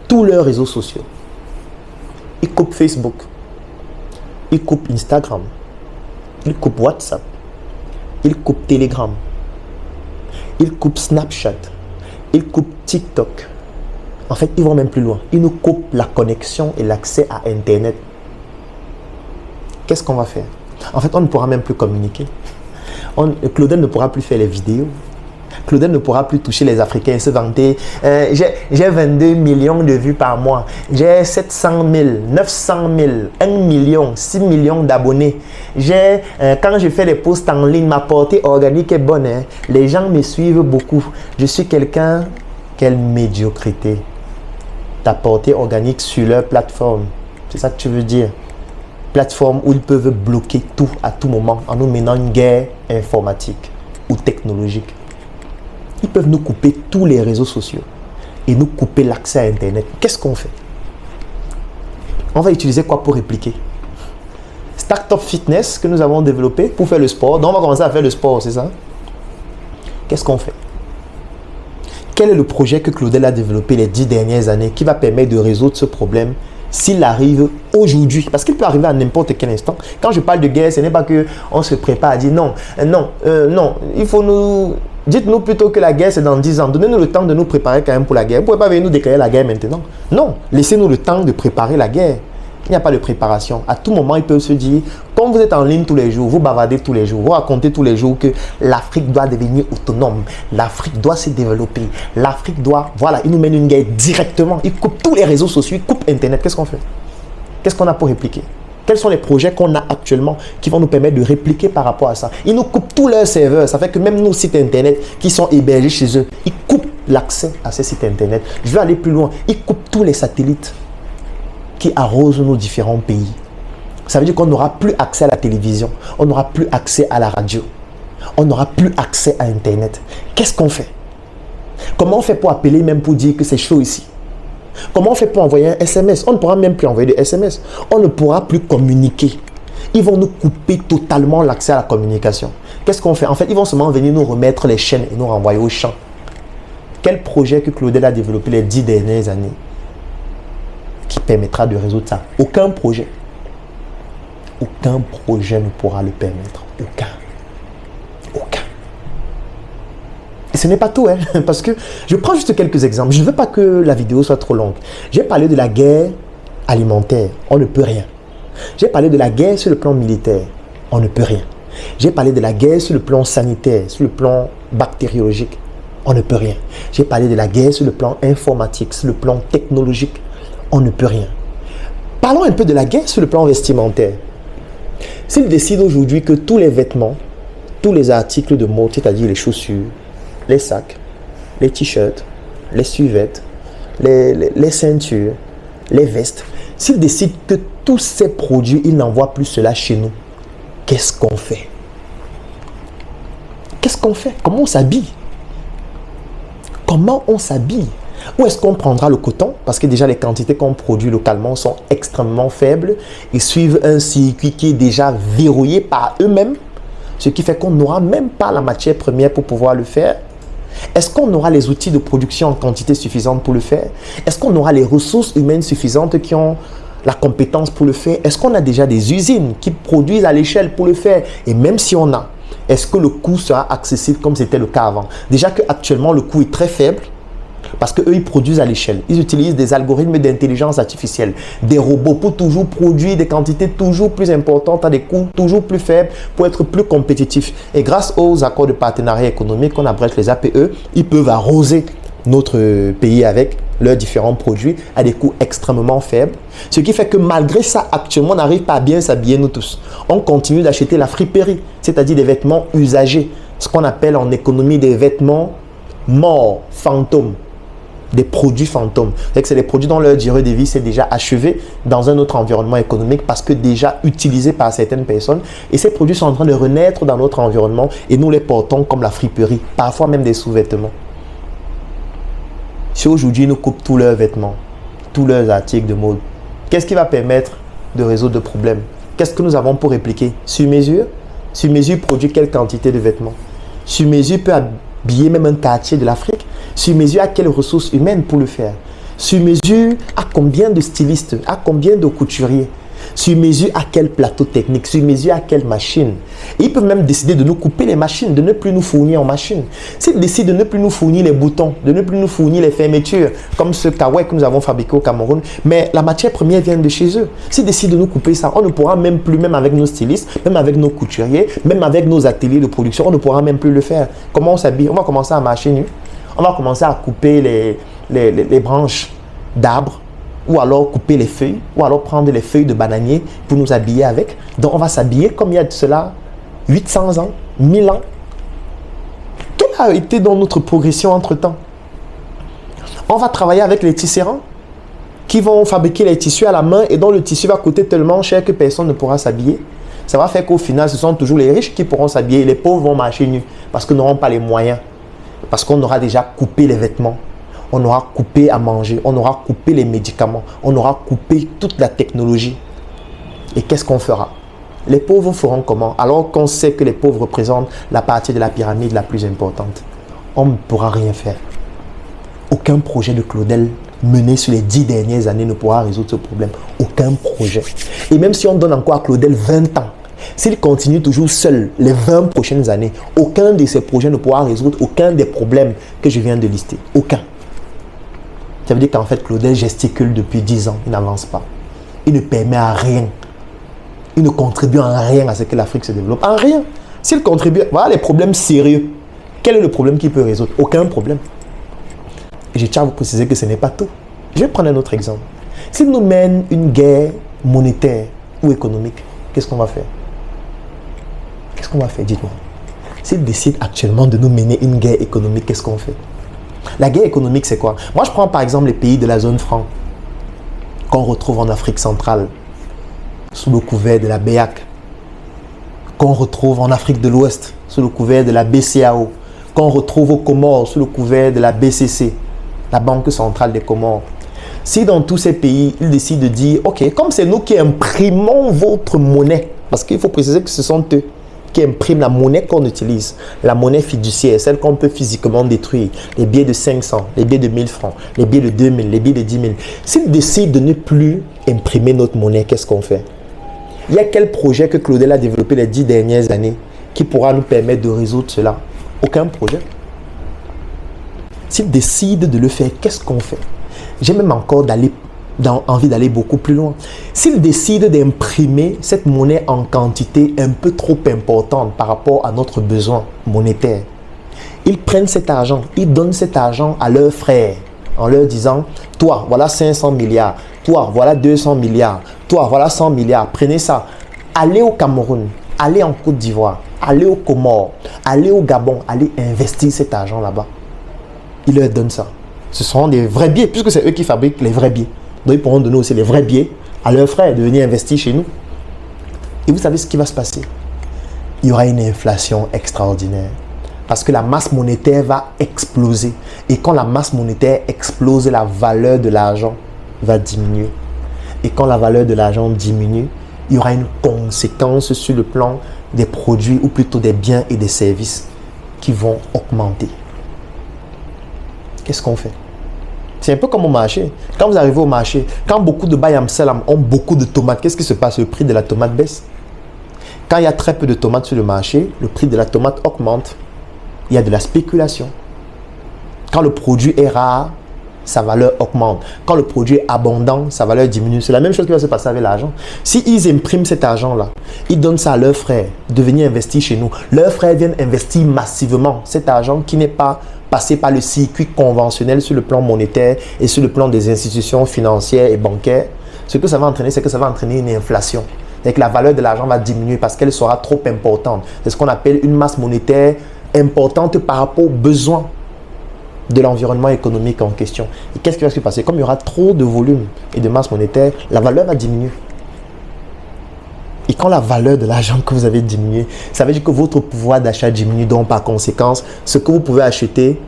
tous leurs réseaux sociaux. Ils coupent Facebook. Ils coupent Instagram. Ils coupent WhatsApp. Ils coupent Telegram. Ils coupent Snapchat. Ils coupent TikTok. En fait, ils vont même plus loin. Ils nous coupent la connexion et l'accès à Internet. Qu'est-ce qu'on va faire? En fait, on ne pourra même plus communiquer. Claudel ne pourra plus faire les vidéos. Claudel ne pourra plus toucher les Africains et se vanter. J'ai 22 millions de vues par mois. J'ai 700 000, 900 000, 1 million, 6 millions d'abonnés. Quand je fais des posts en ligne, ma portée organique est bonne. Hein? Les gens me suivent beaucoup. Je suis quelqu'un... Quelle médiocrité. Ta portée organique sur leur plateforme. C'est ça que tu veux dire? Plateforme où ils peuvent bloquer tout à tout moment en nous menant une guerre informatique ou technologique. Ils peuvent nous couper tous les réseaux sociaux et nous couper l'accès à Internet. Qu'est-ce qu'on fait? On va utiliser quoi pour répliquer? Startup Fitness que nous avons développé pour faire le sport. Donc on va commencer à faire le sport, c'est ça? Qu'est-ce qu'on fait? Quel est le projet que Claudel a développé les 10 dernières années qui va permettre de résoudre ce problème s'il arrive aujourd'hui? Parce qu'il peut arriver à n'importe quel instant. Quand je parle de guerre, ce n'est pas qu'on se prépare à dire non, non, il faut nous... Dites-nous plutôt que la guerre c'est dans 10 ans. Donnez-nous le temps de nous préparer quand même pour la guerre. Vous ne pouvez pas venir nous déclarer la guerre maintenant. Non, laissez-nous le temps de préparer la guerre. Il n'y a pas de préparation. À tout moment, ils peuvent se dire, comme vous êtes en ligne tous les jours, vous bavardez tous les jours, vous racontez tous les jours que l'Afrique doit devenir autonome, l'Afrique doit se développer, l'Afrique doit... Voilà, ils nous mènent une guerre directement. Ils coupent tous les réseaux sociaux, ils coupent Internet. Qu'est-ce qu'on fait? Qu'est-ce qu'on a pour répliquer? Quels sont les projets qu'on a actuellement qui vont nous permettre de répliquer par rapport à ça? Ils nous coupent tous leurs serveurs. Ça fait que même nos sites internet qui sont hébergés chez eux, ils coupent l'accès à ces sites internet. Je vais aller plus loin. Ils coupent tous les satellites qui arrosent nos différents pays. Ça veut dire qu'on n'aura plus accès à la télévision. On n'aura plus accès à la radio. On n'aura plus accès à Internet. Qu'est-ce qu'on fait? Comment on fait pour appeler, même pour dire que c'est chaud ici? Comment on fait pour envoyer un SMS? On ne pourra même plus envoyer de SMS. On ne pourra plus communiquer. Ils vont nous couper totalement l'accès à la communication. Qu'est-ce qu'on fait? En fait, ils vont seulement venir nous remettre les chaînes et nous renvoyer au champ. Quel projet que Claudel a développé les 10 dernières années qui permettra de résoudre ça? Aucun projet. Aucun projet ne pourra le permettre. Aucun. Aucun. Et ce n'est pas tout, hein, parce que je prends juste quelques exemples. Je ne veux pas que la vidéo soit trop longue. J'ai parlé de la guerre alimentaire. On ne peut rien. J'ai parlé de la guerre sur le plan militaire. On ne peut rien. J'ai parlé de la guerre sur le plan sanitaire, sur le plan bactériologique. On ne peut rien. J'ai parlé de la guerre sur le plan informatique, sur le plan technologique. On ne peut rien. Parlons un peu de la guerre sur le plan vestimentaire. S'ils décident aujourd'hui que tous les vêtements, tous les articles de mode, c'est-à-dire les chaussures, les sacs, les t-shirts, les suvettes, les ceintures, les vestes, s'ils décident que tous ces produits, ils n'envoient plus cela chez nous, qu'est-ce qu'on fait? Qu'est-ce qu'on fait? Comment on s'habille? Comment on s'habille? Où est-ce qu'on prendra le coton? Parce que déjà les quantités qu'on produit localement sont extrêmement faibles. Ils suivent un circuit qui est déjà verrouillé par eux-mêmes. Ce qui fait qu'on n'aura même pas la matière première pour pouvoir le faire. Est-ce qu'on aura les outils de production en quantité suffisante pour le faire? Est-ce qu'on aura les ressources humaines suffisantes qui ont la compétence pour le faire? Est-ce qu'on a déjà des usines qui produisent à l'échelle pour le faire? Et même si on a, est-ce que le coût sera accessible comme c'était le cas avant? Déjà qu'actuellement, le coût est très faible. Parce qu'eux, ils produisent à l'échelle. Ils utilisent des algorithmes d'intelligence artificielle, des robots pour toujours produire des quantités toujours plus importantes à des coûts toujours plus faibles pour être plus compétitifs. Et grâce aux accords de partenariat économique qu'on abrège les APE, ils peuvent arroser notre pays avec leurs différents produits à des coûts extrêmement faibles. Ce qui fait que malgré ça, actuellement, on n'arrive pas à bien s'habiller nous tous. On continue d'acheter la friperie, c'est-à-dire des vêtements usagés. Ce qu'on appelle en économie des vêtements morts, fantômes. Des produits fantômes. C'est des produits dont leur durée de vie s'est déjà achevée dans un autre environnement économique parce que déjà utilisés par certaines personnes. Et ces produits sont en train de renaître dans notre environnement et nous les portons comme la friperie, parfois même des sous-vêtements. Si aujourd'hui ils nous coupent tous leurs vêtements, tous leurs articles de mode, qu'est-ce qui va permettre de résoudre le problème? Qu'est-ce que nous avons pour répliquer? Sur mesure? Sur mesure produit quelle quantité de vêtements? Sur mesure peut habiller même un quartier de l'Afrique? Sur mesure, à quelles ressources humaines pour le faire? Sur mesure, à combien de stylistes? À combien de couturiers? Sur mesure, à quel plateau technique? Sur mesure, à quelle machine? Et ils peuvent même décider de nous couper les machines, de ne plus nous fournir en machine. S'ils décident de ne plus nous fournir les boutons, de ne plus nous fournir les fermetures, comme ce kawaii que nous avons fabriqué au Cameroun, mais la matière première vient de chez eux. S'ils décident de nous couper ça, on ne pourra même plus, même avec nos stylistes, même avec nos couturiers, même avec nos ateliers de production, on ne pourra même plus le faire. Comment on s'habille? On va commencer à marcher nu. On va commencer à couper les branches d'arbres ou alors couper les feuilles ou alors prendre les feuilles de bananier pour nous habiller avec. Donc on va s'habiller comme il y a de cela 800 ans, 1000 ans. Quelle a été dans notre progression entre-temps? On va travailler avec les tisserands qui vont fabriquer les tissus à la main et dont le tissu va coûter tellement cher que personne ne pourra s'habiller. Ça va faire qu'au final, ce sont toujours les riches qui pourront s'habiller. Les pauvres vont marcher nus parce qu'ils n'auront pas les moyens. Parce qu'on aura déjà coupé les vêtements, on aura coupé à manger, on aura coupé les médicaments, on aura coupé toute la technologie. Et qu'est-ce qu'on fera? Les pauvres feront comment? Alors qu'on sait que les pauvres représentent la partie de la pyramide la plus importante. On ne pourra rien faire. Aucun projet de Claudel mené sur les 10 dernières années ne pourra résoudre ce problème. Aucun projet. Et même si on donne encore à Claudel 20 ans, s'il continue toujours seul les 20 prochaines années, aucun de ces projets ne pourra résoudre aucun des problèmes que je viens de lister. Aucun. Ça veut dire qu'en fait, Claudel gesticule depuis 10 ans. Il n'avance pas. Il ne permet à rien. Il ne contribue en rien à ce que l'Afrique se développe. En rien. S'il contribue, voilà les problèmes sérieux. Quel est le problème qu'il peut résoudre? Aucun problème. Et je tiens à vous préciser que ce n'est pas tout. Je vais prendre un autre exemple. S'il nous mène une guerre monétaire ou économique, qu'est-ce qu'on va faire? Qu'est-ce qu'on va faire, dites-moi. S'ils décident actuellement de nous mener une guerre économique, qu'est-ce qu'on fait? La guerre économique, c'est quoi? Moi, je prends par exemple les pays de la zone franc qu'on retrouve en Afrique centrale, sous le couvert de la BEAC, qu'on retrouve en Afrique de l'Ouest, sous le couvert de la BCAO, qu'on retrouve aux Comores, sous le couvert de la BCC, la Banque centrale des Comores. Si dans tous ces pays, ils décident de dire, ok, comme c'est nous qui imprimons votre monnaie, parce qu'il faut préciser que ce sont eux qui impriment la monnaie qu'on utilise, la monnaie fiduciaire, celle qu'on peut physiquement détruire, les billets de 500, les billets de 1000 francs, les billets de 2000, les billets de 10 000. S'ils décident de ne plus imprimer notre monnaie, qu'est-ce qu'on fait? Il y a quel projet que Claudel a développé les 10 dernières années qui pourra nous permettre de résoudre cela? Aucun projet. S'ils décident de le faire, qu'est-ce qu'on fait? J'ai même encore envie d'aller beaucoup plus loin. S'ils décident d'imprimer cette monnaie en quantité un peu trop importante par rapport à notre besoin monétaire, ils prennent cet argent, ils donnent cet argent à leurs frères en leur disant, toi, voilà 500 milliards, toi, voilà 200 milliards, toi, voilà 100 milliards, prenez ça, allez au Cameroun, allez en Côte d'Ivoire, allez au Comores, allez au Gabon, allez investir cet argent là-bas. Ils leur donnent ça. Ce seront des vrais billets, puisque c'est eux qui fabriquent les vrais billets. Donc ils pourront donner aussi les vrais billets à leurs frères de venir investir chez nous. Et vous savez ce qui va se passer? Il y aura une inflation extraordinaire. Parce que la masse monétaire va exploser. Et quand la masse monétaire explose, la valeur de l'argent va diminuer. Et quand la valeur de l'argent diminue, il y aura une conséquence sur le plan des produits ou plutôt des biens et des services qui vont augmenter. Qu'est-ce qu'on fait? C'est un peu comme au marché. Quand vous arrivez au marché, quand beaucoup de Bayam Salam ont beaucoup de tomates, qu'est-ce qui se passe? Le prix de la tomate baisse. Quand il y a très peu de tomates sur le marché, le prix de la tomate augmente. Il y a de la spéculation. Quand le produit est rare, sa valeur augmente. Quand le produit est abondant, sa valeur diminue. C'est la même chose qui va se passer avec l'argent. Si ils impriment cet argent-là, ils donnent ça à leurs frères de venir investir chez nous. Leurs frères viennent investir massivement cet argent qui n'est pas passé par le circuit conventionnel sur le plan monétaire et sur le plan des institutions financières et bancaires. Ce que ça va entraîner, c'est que ça va entraîner une inflation. Et que la valeur de l'argent va diminuer parce qu'elle sera trop importante. C'est ce qu'on appelle une masse monétaire importante par rapport aux besoins de l'environnement économique en question. Et qu'est-ce qui va se passer? Comme il y aura trop de volume et de masse monétaire, la valeur va diminuer. Et quand la valeur de l'argent que vous avez diminué, ça veut dire que votre pouvoir d'achat diminue, donc par conséquence, ce que vous pouvez acheter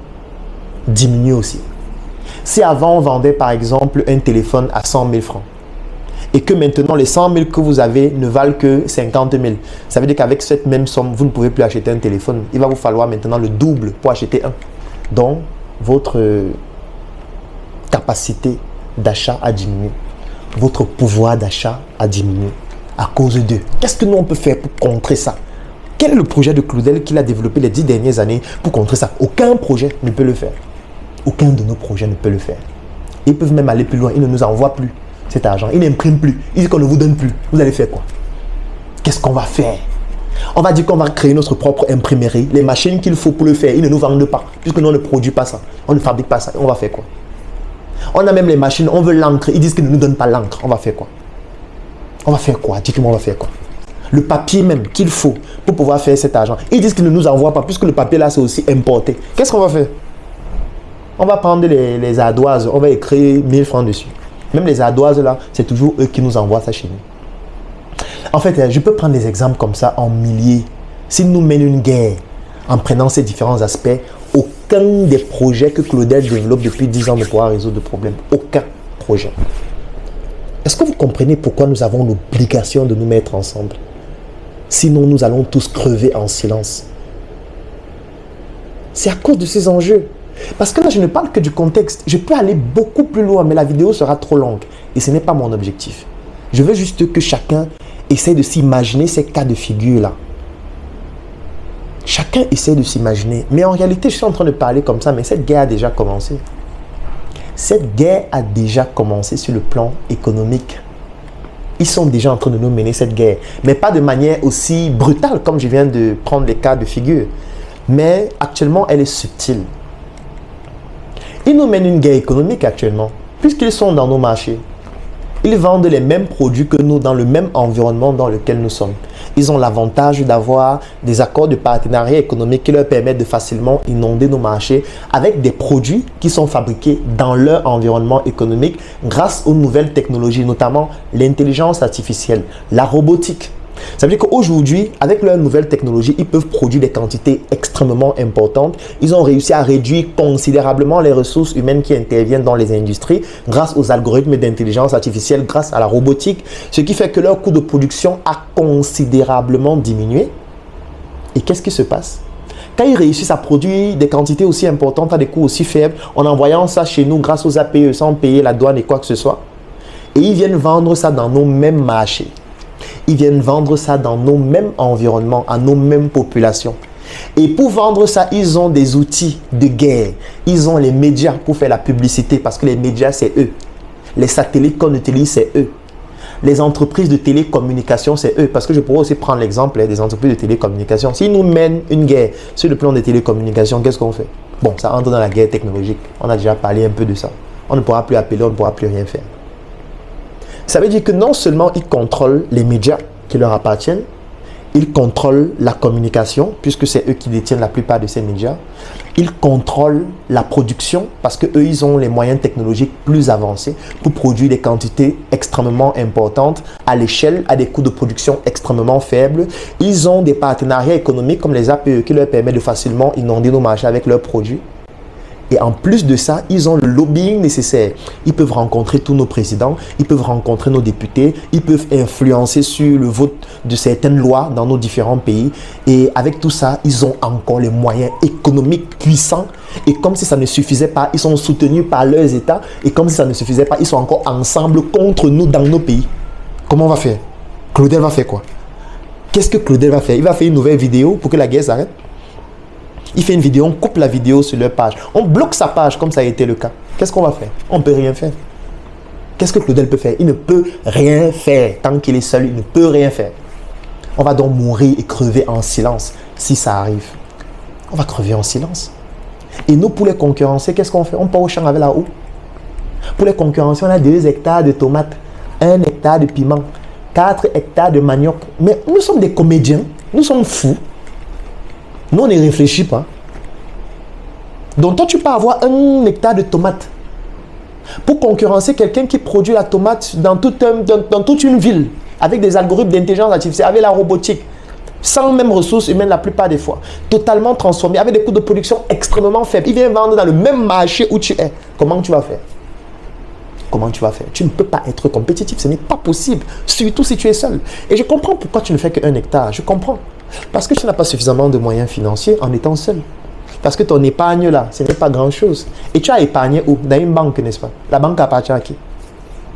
diminue aussi. Si avant on vendait par exemple un téléphone à 100 000 francs, et que maintenant les 100 000 que vous avez ne valent que 50 000, ça veut dire qu'avec cette même somme, vous ne pouvez plus acheter un téléphone. Il va vous falloir maintenant le double pour acheter un. Donc, votre capacité d'achat a diminué. Votre pouvoir d'achat a diminué à cause d'eux. Qu'est-ce que nous on peut faire pour contrer ça? Quel est le projet de Claudel qu'il a développé les 10 dernières années pour contrer ça? Aucun projet ne peut le faire. Aucun de nos projets ne peut le faire. Ils peuvent même aller plus loin. Ils ne nous envoient plus cet argent. Ils n'impriment plus. Ils disent qu'on ne vous donne plus. Vous allez faire quoi? Qu'est-ce qu'on va faire? On va dire qu'on va créer notre propre imprimerie. Les machines qu'il faut pour le faire, ils ne nous vendent pas. Puisque nous, on ne produit pas ça. On ne fabrique pas ça. On va faire quoi? On a même les machines. On veut l'encre. Ils disent qu'ils ne nous donnent pas l'encre. On va faire quoi? On va faire quoi? Dites-moi, on va faire quoi? Le papier même qu'il faut pour pouvoir faire cet argent. Ils disent qu'ils ne nous envoient pas. Puisque le papier là, c'est aussi importé. Qu'est-ce qu'on va faire? On va prendre les ardoises. On va écrire 1000 francs dessus. Même les ardoises là, c'est toujours eux qui nous envoient ça chez nous. En fait, je peux prendre des exemples comme ça en milliers. S'ils nous mènent une guerre en prenant ces différents aspects, aucun des projets que Claudel développe depuis 10 ans ne pourra résoudre le problème. Aucun projet. Est-ce que vous comprenez pourquoi nous avons l'obligation de nous mettre ensemble? Sinon, nous allons tous crever en silence. C'est à cause de ces enjeux. Parce que là, je ne parle que du contexte. Je peux aller beaucoup plus loin, mais la vidéo sera trop longue. Et ce n'est pas mon objectif. Je veux juste que chacun essaie de s'imaginer ces cas de figure-là. Chacun essaie de s'imaginer. Mais en réalité, je suis en train de parler comme ça, mais cette guerre a déjà commencé. Cette guerre a déjà commencé sur le plan économique. Ils sont déjà en train de nous mener cette guerre. Mais pas de manière aussi brutale comme je viens de prendre les cas de figure. Mais actuellement, elle est subtile. Ils nous mènent une guerre économique actuellement, puisqu'ils sont dans nos marchés. Ils vendent les mêmes produits que nous dans le même environnement dans lequel nous sommes. Ils ont l'avantage d'avoir des accords de partenariat économique qui leur permettent de facilement inonder nos marchés avec des produits qui sont fabriqués dans leur environnement économique grâce aux nouvelles technologies, notamment l'intelligence artificielle, la robotique. Ça veut dire qu'aujourd'hui, avec leurs nouvelles technologies, ils peuvent produire des quantités extrêmement importantes. Ils ont réussi à réduire considérablement les ressources humaines qui interviennent dans les industries grâce aux algorithmes d'intelligence artificielle, grâce à la robotique, ce qui fait que leur coût de production a considérablement diminué. Et qu'est-ce qui se passe? Quand ils réussissent à produire des quantités aussi importantes à des coûts aussi faibles, en envoyant ça chez nous grâce aux APE sans payer la douane et quoi que ce soit, et ils viennent vendre ça dans nos mêmes marchés. Ils viennent vendre ça dans nos mêmes environnements, à nos mêmes populations. Et pour vendre ça, ils ont des outils de guerre. Ils ont les médias pour faire la publicité parce que les médias, c'est eux. Les satellites qu'on utilise, c'est eux. Les entreprises de télécommunication, c'est eux. Parce que je pourrais aussi prendre l'exemple des entreprises de télécommunication. S'ils nous mènent une guerre sur le plan des télécommunications, qu'est-ce qu'on fait? Bon, ça entre dans la guerre technologique. On a déjà parlé un peu de ça. On ne pourra plus appeler, on ne pourra plus rien faire. Ça veut dire que non seulement ils contrôlent les médias qui leur appartiennent, ils contrôlent la communication, puisque c'est eux qui détiennent la plupart de ces médias. Ils contrôlent la production, parce qu'eux, ils ont les moyens technologiques plus avancés pour produire des quantités extrêmement importantes à l'échelle, à des coûts de production extrêmement faibles. Ils ont des partenariats économiques comme les APE qui leur permettent de facilement inonder nos marchés avec leurs produits. Et en plus de ça, ils ont le lobbying nécessaire. Ils peuvent rencontrer tous nos présidents, ils peuvent rencontrer nos députés, ils peuvent influencer sur le vote de certaines lois dans nos différents pays. Et avec tout ça, ils ont encore les moyens économiques puissants. Et comme si ça ne suffisait pas, ils sont soutenus par leurs États. Et comme si ça ne suffisait pas, ils sont encore ensemble contre nous dans nos pays. Comment on va faire? Claudel va faire quoi? Qu'est-ce que Claudel va faire? Il va faire une nouvelle vidéo pour que la guerre s'arrête? Il fait une vidéo, on coupe la vidéo sur leur page. On bloque sa page comme ça a été le cas. Qu'est-ce qu'on va faire? On ne peut rien faire. Qu'est-ce que Claudel peut faire? Il ne peut rien faire. Tant qu'il est seul, il ne peut rien faire. On va donc mourir et crever en silence si ça arrive. On va crever en silence. Et nous, pour les concurrencer, qu'est-ce qu'on fait? On part au champ avec la houe. Pour les concurrencer, on a 2 hectares de tomates, 1 hectare de piment, 4 hectares de manioc. Mais nous sommes des comédiens. Nous sommes fous. Nous, on ne réfléchit pas. Donc, toi, tu peux avoir 1 hectare de tomates pour concurrencer quelqu'un qui produit la tomate dans toute une ville avec des algorithmes d'intelligence artificielle, avec la robotique, sans même ressources humaines la plupart des fois, totalement transformé, avec des coûts de production extrêmement faibles. Il vient vendre dans le même marché où tu es. Comment tu vas faire? Comment tu vas faire? Tu ne peux pas être compétitif, ce n'est pas possible, surtout si tu es seul. Et je comprends pourquoi tu ne fais que 1 hectare, je comprends. Parce que tu n'as pas suffisamment de moyens financiers en étant seul. Parce que ton épargne là, ce n'est pas grand-chose. Et tu as épargné où? Dans une banque, n'est-ce pas? La banque appartient à qui?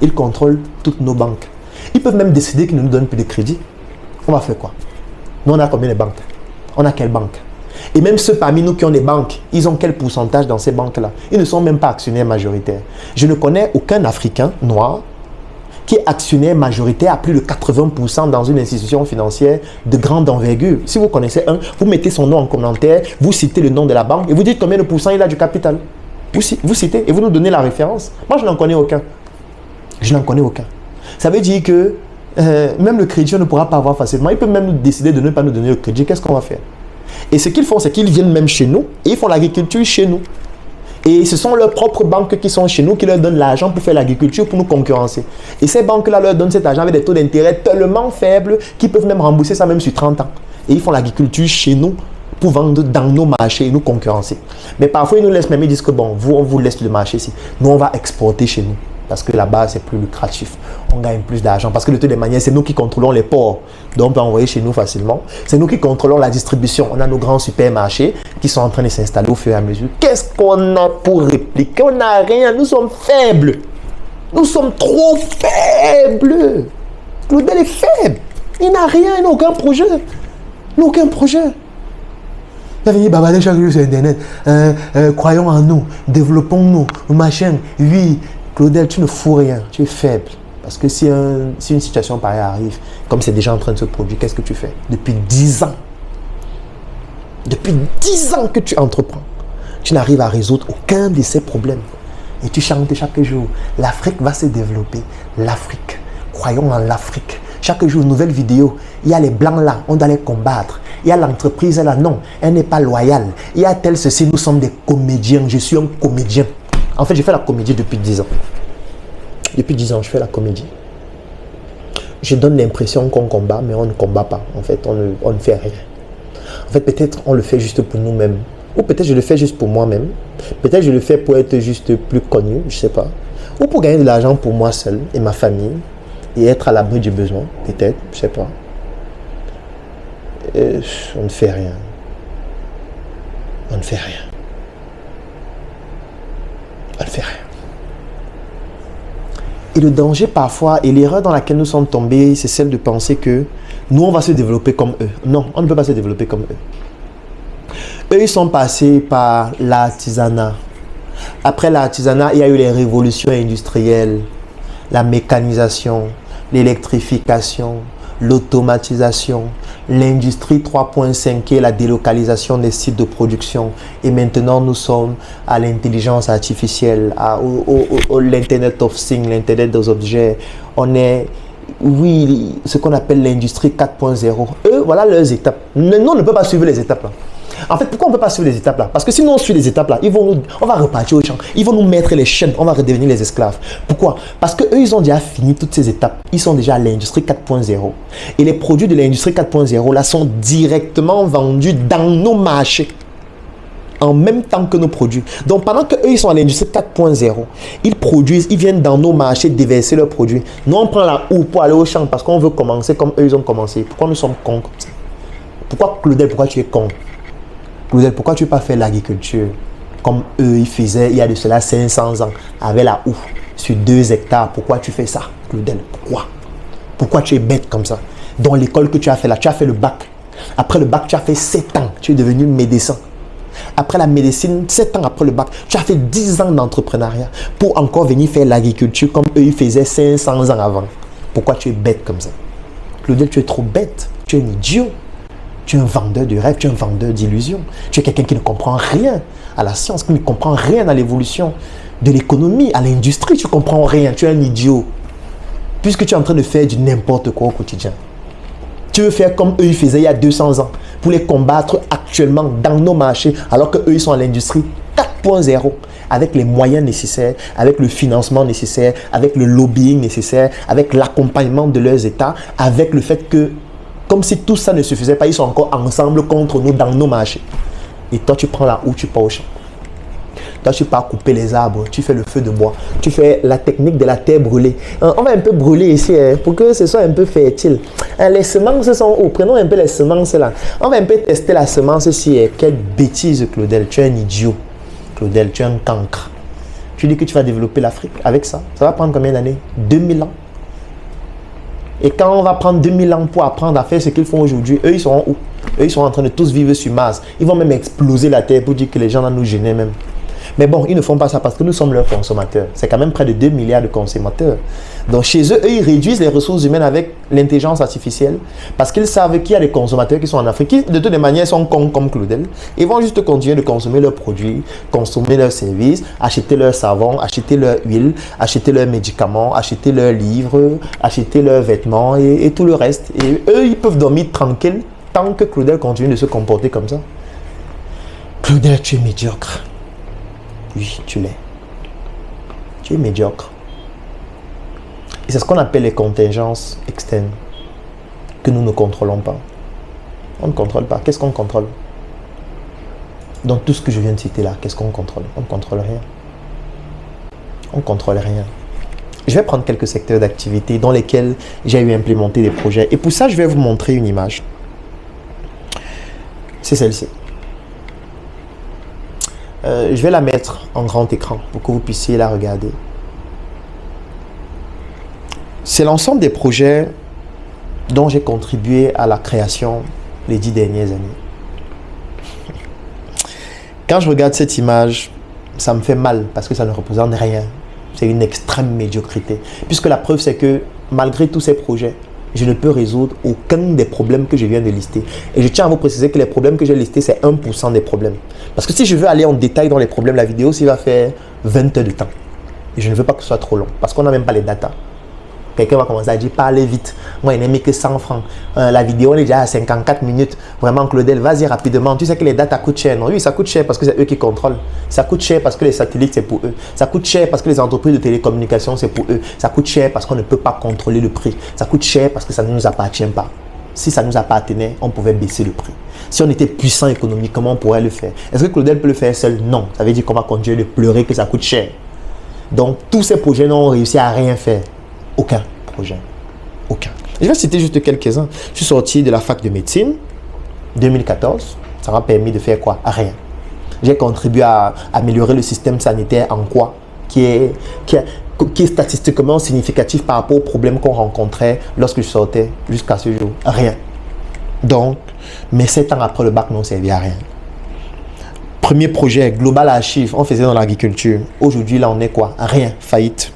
Ils contrôlent toutes nos banques. Ils peuvent même décider qu'ils ne nous donnent plus de crédit. On va faire quoi? Nous, on a combien de banques? On a quelle banque? Et même ceux parmi nous qui ont des banques, ils ont quel pourcentage dans ces banques-là? Ils ne sont même pas actionnaires majoritaires. Je ne connais aucun Africain noir qui est actionnaire majoritaire à plus de 80% dans une institution financière de grande envergure. Si vous connaissez un, vous mettez son nom en commentaire, vous citez le nom de la banque et vous dites combien de pourcents il a du capital. Vous citez et vous nous donnez la référence. Moi, je n'en connais aucun. Je n'en connais aucun. Ça veut dire que même le crédit, on ne pourra pas avoir facilement. Ils peuvent même décider de ne pas nous donner le crédit. Qu'est-ce qu'on va faire? Et ce qu'ils font, c'est qu'ils viennent même chez nous et ils font l'agriculture chez nous. Et ce sont leurs propres banques qui sont chez nous qui leur donnent l'argent pour faire l'agriculture, pour nous concurrencer. Et ces banques-là leur donnent cet argent avec des taux d'intérêt tellement faibles qu'ils peuvent même rembourser ça même sur 30 ans. Et ils font l'agriculture chez nous pour vendre dans nos marchés et nous concurrencer. Mais parfois, ils nous laissent même, ils disent que bon, vous, on vous laisse le marché ici. Nous, on va exporter chez nous. Parce que là-bas, c'est plus lucratif. On gagne plus d'argent. Parce que de toutes les manières, c'est nous qui contrôlons les ports. Donc, on peut envoyer chez nous facilement. C'est nous qui contrôlons la distribution. On a nos grands supermarchés qui sont en train de s'installer au fur et à mesure. Qu'est-ce qu'on a pour répliquer? On n'a rien. Nous sommes faibles. Nous sommes trop faibles. Claudel est faible. Il n'a rien. Il n'a aucun projet. Il n'a aucun projet. Il va venir babader chaque jour sur Internet. Croyons en nous. Développons-nous. Machin. Oui. Claudel, tu ne fous rien, tu es faible. Parce que si une situation pareille arrive, comme c'est déjà en train de se produire, qu'est-ce que tu fais? Depuis 10 ans. Depuis 10 ans que tu entreprends, tu n'arrives à résoudre aucun de ces problèmes. Et tu chantes chaque jour. L'Afrique va se développer. L'Afrique. Croyons en l'Afrique. Chaque jour, nouvelle vidéo. Il y a les blancs là, on doit les combattre. Il y a l'entreprise là, non, elle n'est pas loyale. Il y a tel ceci, nous sommes des comédiens. Je suis un comédien. En fait, je fais la comédie depuis 10 ans. Depuis 10 ans, je fais la comédie. Je donne l'impression qu'on combat, mais on ne combat pas. En fait, on ne fait rien. En fait, peut-être on le fait juste pour nous-mêmes. Ou peut-être je le fais juste pour moi-même. Peut-être je le fais pour être juste plus connu, je ne sais pas. Ou pour gagner de l'argent pour moi seul et ma famille. Et être à l'abri du besoin, peut-être, je ne sais pas. On ne fait rien. On ne fait rien. On ne fait rien. Et le danger parfois, et l'erreur dans laquelle nous sommes tombés, c'est celle de penser que nous, on va se développer comme eux. Non, on ne peut pas se développer comme eux. Eux, ils sont passés par l'artisanat. Après l'artisanat, il y a eu les révolutions industrielles, la mécanisation, l'électrification, l'automatisation, l'industrie 3.5 qui est la délocalisation des sites de production. Et maintenant, nous sommes à l'intelligence artificielle, à l'Internet of Things, l'Internet des objets. On est, oui, ce qu'on appelle l'industrie 4.0. Eux, voilà leurs étapes. Nous, on ne peut pas suivre les étapes là. En fait, pourquoi on ne peut pas suivre les étapes là? Parce que si nous on suit les étapes là, on va repartir au champ. Ils vont nous mettre les chaînes, on va redevenir les esclaves. Pourquoi? Parce qu'eux, ils ont déjà fini toutes ces étapes. Ils sont déjà à l'industrie 4.0. Et les produits de l'industrie 4.0 là sont directement vendus dans nos marchés. En même temps que nos produits. Donc, pendant qu'eux, ils sont à l'industrie 4.0, ils produisent, ils viennent dans nos marchés déverser leurs produits. Nous, on prend la houe pour aller au champ parce qu'on veut commencer comme eux, ils ont commencé. Pourquoi nous sommes cons comme ça? Pourquoi, Claudel, pourquoi tu es con? Claudel, pourquoi tu n'as pas fait l'agriculture comme eux, ils faisaient il y a de cela 500 ans, avec la houe, sur 2 hectares? Pourquoi tu fais ça, Claudel? Pourquoi? Pourquoi tu es bête comme ça? Dans l'école que tu as fait là, tu as fait le bac. Après le bac, tu as fait 7 ans, tu es devenu médecin. Après la médecine, 7 ans après le bac, tu as fait 10 ans d'entrepreneuriat pour encore venir faire l'agriculture comme eux, ils faisaient 500 ans avant. Pourquoi tu es bête comme ça? Claudel, tu es trop bête, tu es un idiot. Tu es un vendeur de rêves, tu es un vendeur d'illusions. Tu es quelqu'un qui ne comprend rien à la science, qui ne comprend rien à l'évolution de l'économie, à l'industrie. Tu ne comprends rien, tu es un idiot. Puisque tu es en train de faire du n'importe quoi au quotidien. Tu veux faire comme eux ils faisaient il y a 200 ans pour les combattre actuellement dans nos marchés alors qu'eux ils sont à l'industrie 4.0 avec les moyens nécessaires, avec le financement nécessaire, avec le lobbying nécessaire, avec l'accompagnement de leurs États, avec le fait que comme si tout ça ne suffisait pas, ils sont encore ensemble contre nous dans nos marchés. Et toi, tu prends la houe, tu pars au champ. Toi, tu pars couper les arbres, tu fais le feu de bois. Tu fais la technique de la terre brûlée. On va un peu brûler ici pour que ce soit un peu fertile. Les semences sont où? Prenons un peu les semences là. On va un peu tester la semence ici. Quelle bêtise, Claudel. Tu es un idiot. Claudel, tu es un cancre. Tu dis que tu vas développer l'Afrique avec ça. Ça va prendre combien d'années? 2000 ans. Et quand on va prendre 2000 ans pour apprendre à faire ce qu'ils font aujourd'hui, eux, ils seront où? Eux, ils sont en train de tous vivre sur Mars. Ils vont même exploser la Terre pour dire que les gens nous gênent même. Mais bon, ils ne font pas ça parce que nous sommes leurs consommateurs. C'est quand même près de 2 milliards de consommateurs. Donc chez eux, ils réduisent les ressources humaines avec l'intelligence artificielle parce qu'ils savent qu'il y a des consommateurs qui sont en Afrique qui de toutes les manières sont cons comme Claudel. Ils vont juste continuer de consommer leurs produits, consommer leurs services, acheter leur savon, acheter leur huile, acheter leurs médicaments, acheter leurs livres, acheter leurs vêtements et tout le reste. Et eux, ils peuvent dormir tranquilles tant que Claudel continue de se comporter comme ça. Claudel, tu es médiocre. Oui, tu l'es. Tu es médiocre. Et c'est ce qu'on appelle les contingences externes que nous ne contrôlons pas. On ne contrôle pas. Qu'est-ce qu'on contrôle? Dans tout ce que je viens de citer là, qu'est-ce qu'on contrôle? On ne contrôle rien. On ne contrôle rien. Je vais prendre quelques secteurs d'activité dans lesquels j'ai eu implémenté des projets. Et pour ça, je vais vous montrer une image. C'est celle-ci. Je vais la mettre en grand écran pour que vous puissiez la regarder. C'est l'ensemble des projets dont j'ai contribué à la création les 10 dernières années. Quand je regarde cette image, ça me fait mal parce que ça ne représente rien. C'est une extrême médiocrité. Puisque la preuve, c'est que malgré tous ces projets, je ne peux résoudre aucun des problèmes que je viens de lister. Et je tiens à vous préciser que les problèmes que j'ai listés, c'est 1% des problèmes. Parce que si je veux aller en détail dans les problèmes, la vidéo, ça va faire 20 heures de temps. Et je ne veux pas que ce soit trop long parce qu'on n'a même pas les datas. Quelqu'un va commencer à dire parlez vite. Moi, il n'a mis que 100 francs. La vidéo, on est déjà à 54 minutes. Vraiment, Claudel, vas-y rapidement. Tu sais que les datas coûtent cher. Non, oui, ça coûte cher parce que c'est eux qui contrôlent. Ça coûte cher parce que les satellites, c'est pour eux. Ça coûte cher parce que les entreprises de télécommunications, c'est pour eux. Ça coûte cher parce qu'on ne peut pas contrôler le prix. Ça coûte cher parce que ça ne nous appartient pas. Si ça nous appartenait, on pouvait baisser le prix. Si on était puissant économiquement, on pourrait le faire. Est-ce que Claudel peut le faire seul? Non. Ça veut dire qu'on va continuer de pleurer que ça coûte cher. Donc, tous ces projets n'ont réussi à rien faire. Aucun projet. Aucun. Je vais citer juste quelques-uns. Je suis sorti de la fac de médecine 2014. Ça m'a permis de faire quoi? Rien. J'ai contribué à améliorer le système sanitaire en quoi? Qui est statistiquement significatif par rapport aux problèmes qu'on rencontrait lorsque je sortais jusqu'à ce jour. Rien. Donc, mes 7 ans après le bac n'ont servi à rien. Premier projet, Global Archive, on faisait dans l'agriculture. Aujourd'hui, là, on est quoi? Rien. Faillite.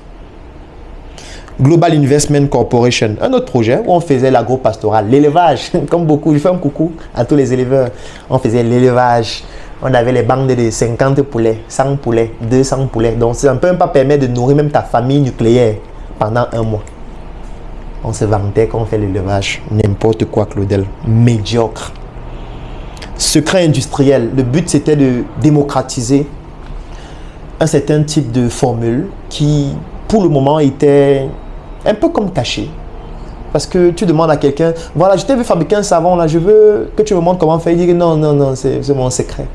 Global Investment Corporation, un autre projet où on faisait l'agro-pastoral, l'élevage, comme beaucoup. Je fais un coucou à tous les éleveurs. On faisait l'élevage. On avait les bandes de 50 poulets, 100 poulets, 200 poulets. Donc, ça ne peut même pas permettre de nourrir même ta famille nucléaire pendant un mois. On se vantait qu'on fait l'élevage. N'importe quoi, Claudel. Médiocre. Secret industriel. Le but, c'était de démocratiser un certain type de formule qui, pour le moment, était un peu comme caché. Parce que tu demandes à quelqu'un, voilà, je t'ai vu fabriquer un savon, là, je veux que tu me montres comment faire. Il dit non, non, non, c'est mon secret.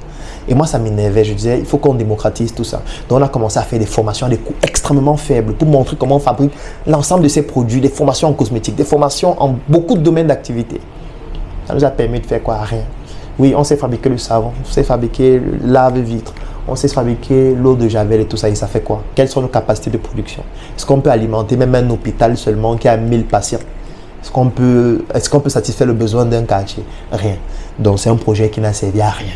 Et moi, ça m'énervait. Je disais, il faut qu'on démocratise tout ça. Donc, on a commencé à faire des formations à des coûts extrêmement faibles pour montrer comment on fabrique l'ensemble de ces produits, des formations en cosmétique, des formations en beaucoup de domaines d'activité. Ça nous a permis de faire quoi? Rien. Oui, on sait fabriquer le savon, on sait fabriquer le lave-vitre, on sait fabriquer l'eau de Javel et tout ça. Et ça fait quoi? Quelles sont nos capacités de production? Est-ce qu'on peut alimenter même un hôpital seulement qui a 1000 patients? Est-ce qu'on peut satisfaire le besoin d'un quartier? Rien. Donc, c'est un projet qui n'a servi à rien.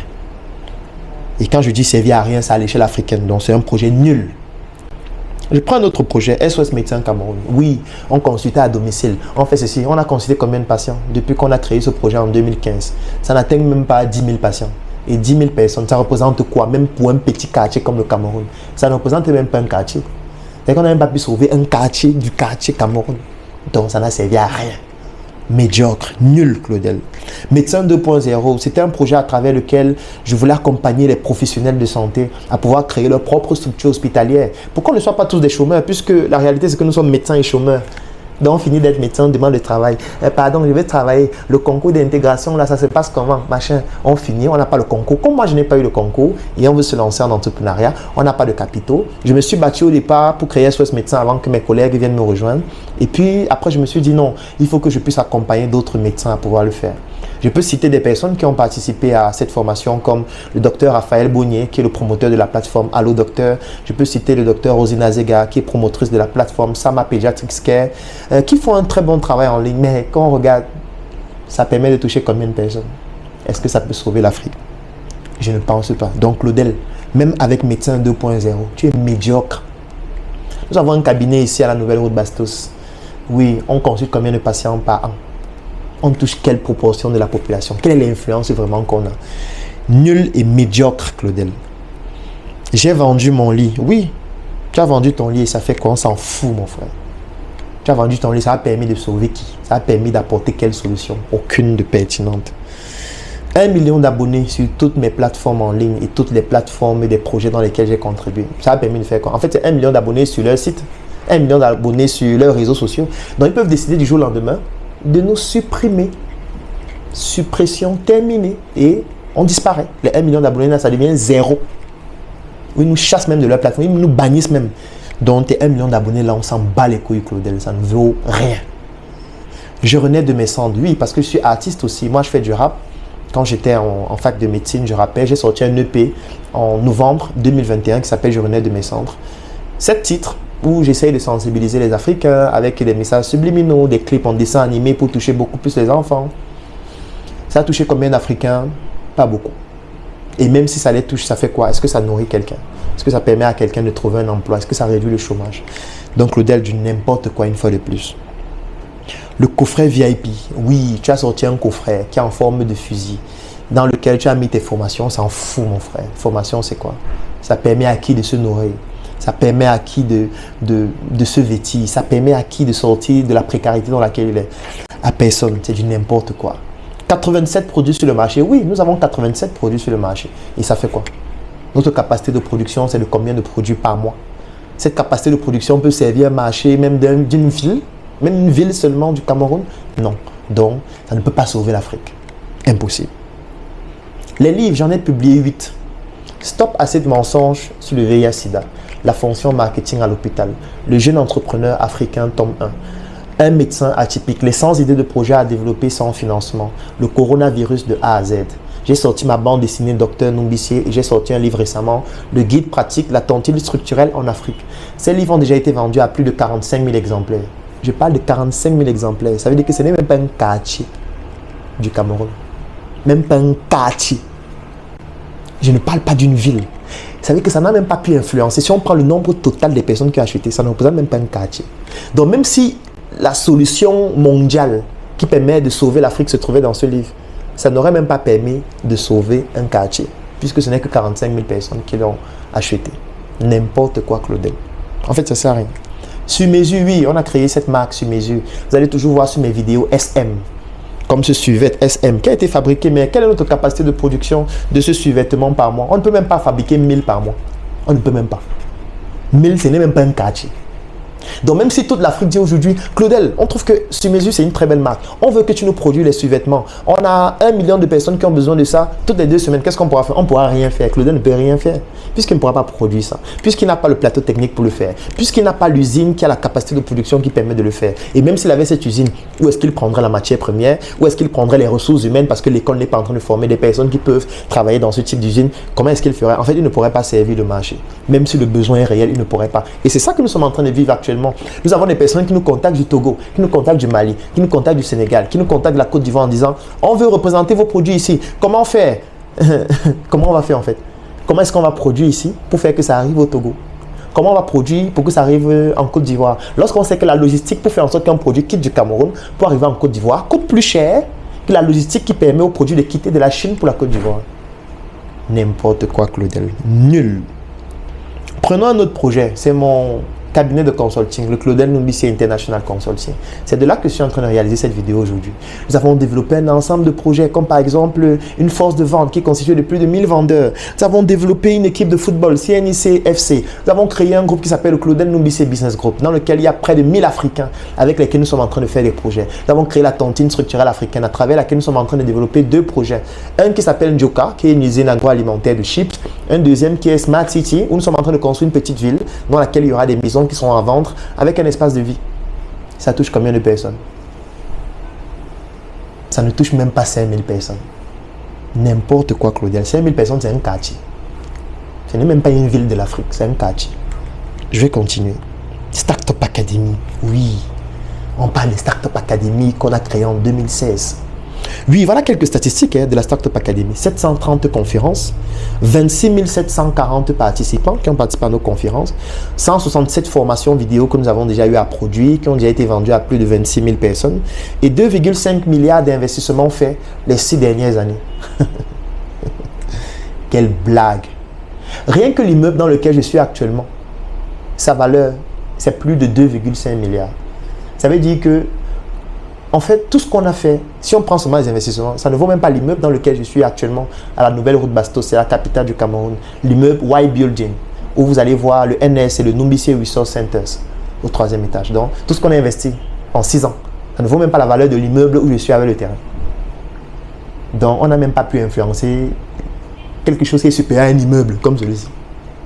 Et quand je dis servi à rien, c'est à l'échelle africaine. Donc, c'est un projet nul. Je prends un autre projet, SOS Médecins Cameroun. Oui, on consultait à domicile. On fait ceci. On a consulté combien de patients depuis qu'on a créé ce projet en 2015? Ça n'atteint même pas 10 000 patients. Et 10 000 personnes, ça représente quoi? Même pour un petit quartier comme le Cameroun. Ça ne représente même pas un quartier. C'est qu'on n'a même pas pu sauver un quartier du quartier Cameroun. Donc, ça n'a servi à rien. Médiocre, nul, Claudel. Médecin 2.0, c'était un projet à travers lequel je voulais accompagner les professionnels de santé à pouvoir créer leur propre structure hospitalière. Pourquoi on ne soit pas tous des chômeurs? Puisque la réalité, c'est que nous sommes médecins et chômeurs. Donc, on finit d'être médecin, on demande de travail. Pardon, je vais travailler. Le concours d'intégration, là, ça se passe comment? Machin. On finit, on n'a pas le concours. Comme moi, je n'ai pas eu le concours et on veut se lancer en entrepreneuriat, on n'a pas de capitaux. Je me suis battu au départ pour créer SOS Médecins avant que mes collègues viennent me rejoindre. Et puis, après, je me suis dit non, il faut que je puisse accompagner d'autres médecins à pouvoir le faire. Je peux citer des personnes qui ont participé à cette formation comme le docteur Raphaël Bonnier, qui est le promoteur de la plateforme Allo Docteur. Je peux citer le docteur Rosina Zega, qui est promotrice de la plateforme Sama Pediatrics Care, qui font un très bon travail en ligne. Mais quand on regarde, ça permet de toucher combien de personnes? Est-ce que ça peut sauver l'Afrique? Je ne pense pas. Donc, Claudel, même avec Médecin 2.0, tu es médiocre. Nous avons un cabinet ici à la Nouvelle Route Bastos. Oui, on consulte combien de patients par an? On touche quelle proportion de la population? Quelle est l'influence vraiment qu'on a? Nul et médiocre, Claudel. J'ai vendu mon lit. Oui, tu as vendu ton lit et ça fait quoi? On s'en fout, mon frère. Tu as vendu ton lit, ça a permis de sauver qui? Ça a permis d'apporter quelle solution? Aucune de pertinente. 1 million d'abonnés sur toutes mes plateformes en ligne et toutes les plateformes et des projets dans lesquels j'ai contribué. Ça a permis de faire quoi? En fait, c'est 1 million d'abonnés sur leur site, 1 million d'abonnés sur leurs réseaux sociaux. Donc, ils peuvent décider du jour au lendemain de nous supprimer. Suppression terminée. Et on disparaît. Les 1 million d'abonnés, là, ça devient zéro. Ils nous chassent même de leur plateforme. Ils nous bannissent même. Donc, tes 1 million d'abonnés, là, on s'en bat les couilles, Claudel. Ça ne vaut rien. Je renais de mes cendres. Oui, parce que je suis artiste aussi. Moi, je fais du rap. Quand j'étais en fac de médecine, je rappelle, j'ai sorti un EP en novembre 2021 qui s'appelle Je renais de mes cendres. 7 titres où j'essaye de sensibiliser les Africains avec des messages subliminaux, des clips en dessin animé pour toucher beaucoup plus les enfants. Ça a touché combien d'Africains? Pas beaucoup. Et même si ça les touche, ça fait quoi? Est-ce que ça nourrit quelqu'un? Est-ce que ça permet à quelqu'un de trouver un emploi? Est-ce que ça réduit le chômage? Donc, Claudel, du n'importe quoi une fois de plus. Le coffret VIP. Oui, tu as sorti un coffret qui est en forme de fusil dans lequel tu as mis tes formations. On s'en fout, mon frère. Formation, c'est quoi? Ça permet à qui de se nourrir? Ça permet à qui de se vêtir. Ça permet à qui de sortir de la précarité dans laquelle il est. À personne. C'est du n'importe quoi. 87 produits sur le marché. Oui, nous avons 87 produits sur le marché. Et ça fait quoi? Notre capacité de production, c'est de combien de produits par mois? Cette capacité de production peut servir à un marché même d'une ville, même une ville seulement du Cameroun? Non. Donc, ça ne peut pas sauver l'Afrique. Impossible. Les livres, j'en ai publié 8. Stop à cette mensonge sur le VIH-Sida. La fonction marketing à l'hôpital. Le jeune entrepreneur africain, tome 1. Un médecin atypique. Les 100 idées de projets à développer sans financement. Le coronavirus de A à Z. J'ai sorti ma bande dessinée Docteur Numbissier et j'ai sorti un livre récemment, le guide pratique, la tontine structurelle en Afrique. Ces livres ont déjà été vendus à plus de 45 000 exemplaires. Je parle de 45 000 exemplaires. Ça veut dire que ce n'est même pas un quartier du Cameroun. Même pas un quartier. Je ne parle pas d'une ville. Vous savez que ça n'a même pas pu influencer. Si on prend le nombre total des personnes qui ont acheté, ça ne représente même pas un quartier. Donc même si la solution mondiale qui permet de sauver l'Afrique se trouvait dans ce livre, ça n'aurait même pas permis de sauver un quartier, puisque ce n'est que 45 000 personnes qui l'ont acheté. N'importe quoi, Claudel. En fait, ça ne sert à rien. Sur mesure, oui, on a créé cette marque sur mesure. Vous allez toujours voir sur mes vidéos SM, comme ce survêt SM, qui a été fabriqué, mais quelle est notre capacité de production de ce survêtement par mois? On ne peut même pas fabriquer 1000 par mois. On ne peut même pas. 1000, ce n'est même pas un quartier. Donc même si toute l'Afrique dit aujourd'hui, Claudel, on trouve que sur mesure c'est une très belle marque. On veut que tu nous produis les sous-vêtements. On a 1 million de personnes qui ont besoin de ça toutes les 2 semaines. Qu'est-ce qu'on pourra faire? On ne pourra rien faire. Claudel ne peut rien faire puisqu'il ne pourra pas produire ça. Puisqu'il n'a pas le plateau technique pour le faire. Puisqu'il n'a pas l'usine qui a la capacité de production qui permet de le faire. Et même s'il avait cette usine, où est-ce qu'il prendrait la matière première? Où est-ce qu'il prendrait les ressources humaines? Parce que l'école n'est pas en train de former des personnes qui peuvent travailler dans ce type d'usine. Comment est-ce qu'il ferait? En fait, il ne pourrait pas servir le marché. Même si le besoin est réel, il ne pourrait pas. Et c'est ça que nous sommes en train de vivre actuellement. Nous avons des personnes qui nous contactent du Togo, qui nous contactent du Mali, qui nous contactent du Sénégal, qui nous contactent de la Côte d'Ivoire en disant « On veut représenter vos produits ici. Comment faire ?» Comment on va faire en fait? Comment est-ce qu'on va produire ici pour faire que ça arrive au Togo? Comment on va produire pour que ça arrive en Côte d'Ivoire? Lorsqu'on sait que la logistique pour faire en sorte qu'un produit quitte du Cameroun pour arriver en Côte d'Ivoire coûte plus cher que la logistique qui permet au produit de quitter de la Chine pour la Côte d'Ivoire. N'importe quoi, Claudel. Nul. Prenons un autre projet. C'est mon cabinet de consulting, le Claudel Numbissier International Consulting. C'est de là que je suis en train de réaliser cette vidéo aujourd'hui. Nous avons développé un ensemble de projets, comme par exemple une force de vente qui est constituée de plus de 1000 vendeurs. Nous avons développé une équipe de football, CNIC FC. Nous avons créé un groupe qui s'appelle le Claudel Numbissier Business Group, dans lequel il y a près de 1000 Africains avec lesquels nous sommes en train de faire des projets. Nous avons créé la tontine structurelle africaine, à travers laquelle nous sommes en train de développer 2 projets. Un qui s'appelle Njoka, qui est une usine agroalimentaire de chips. Un deuxième qui est Smart City, où nous sommes en train de construire une petite ville dans laquelle il y aura des maisons qui sont à vendre avec un espace de vie. Ça touche combien de personnes? Ça ne touche même pas 5000 personnes. N'importe quoi, Claudel. 5000 personnes, c'est un quartier. Ce n'est même pas une ville de l'Afrique, c'est un quartier. Je vais continuer. Startup Academy, oui. On parle de Startup Academy qu'on a créé en 2016. Oui, voilà quelques statistiques de la Startup Academy. 730 conférences, 26 740 participants qui ont participé à nos conférences, 167 formations vidéo que nous avons déjà eu à produire, qui ont déjà été vendues à plus de 26 000 personnes et 2,5 milliards d'investissements faits les 6 dernières années. Quelle blague! Rien que l'immeuble dans lequel je suis actuellement, sa valeur, c'est plus de 2,5 milliards. Ça veut dire que en fait, tout ce qu'on a fait, si on prend seulement les investissements, ça ne vaut même pas l'immeuble dans lequel je suis actuellement à la nouvelle route Bastos, c'est la capitale du Cameroun. L'immeuble Y Building, où vous allez voir le NS et le Numbissier Resource Centers au 3e étage. Donc, tout ce qu'on a investi en 6 ans, ça ne vaut même pas la valeur de l'immeuble où je suis avec le terrain. Donc, on n'a même pas pu influencer quelque chose qui est supérieur à un immeuble comme celui-ci.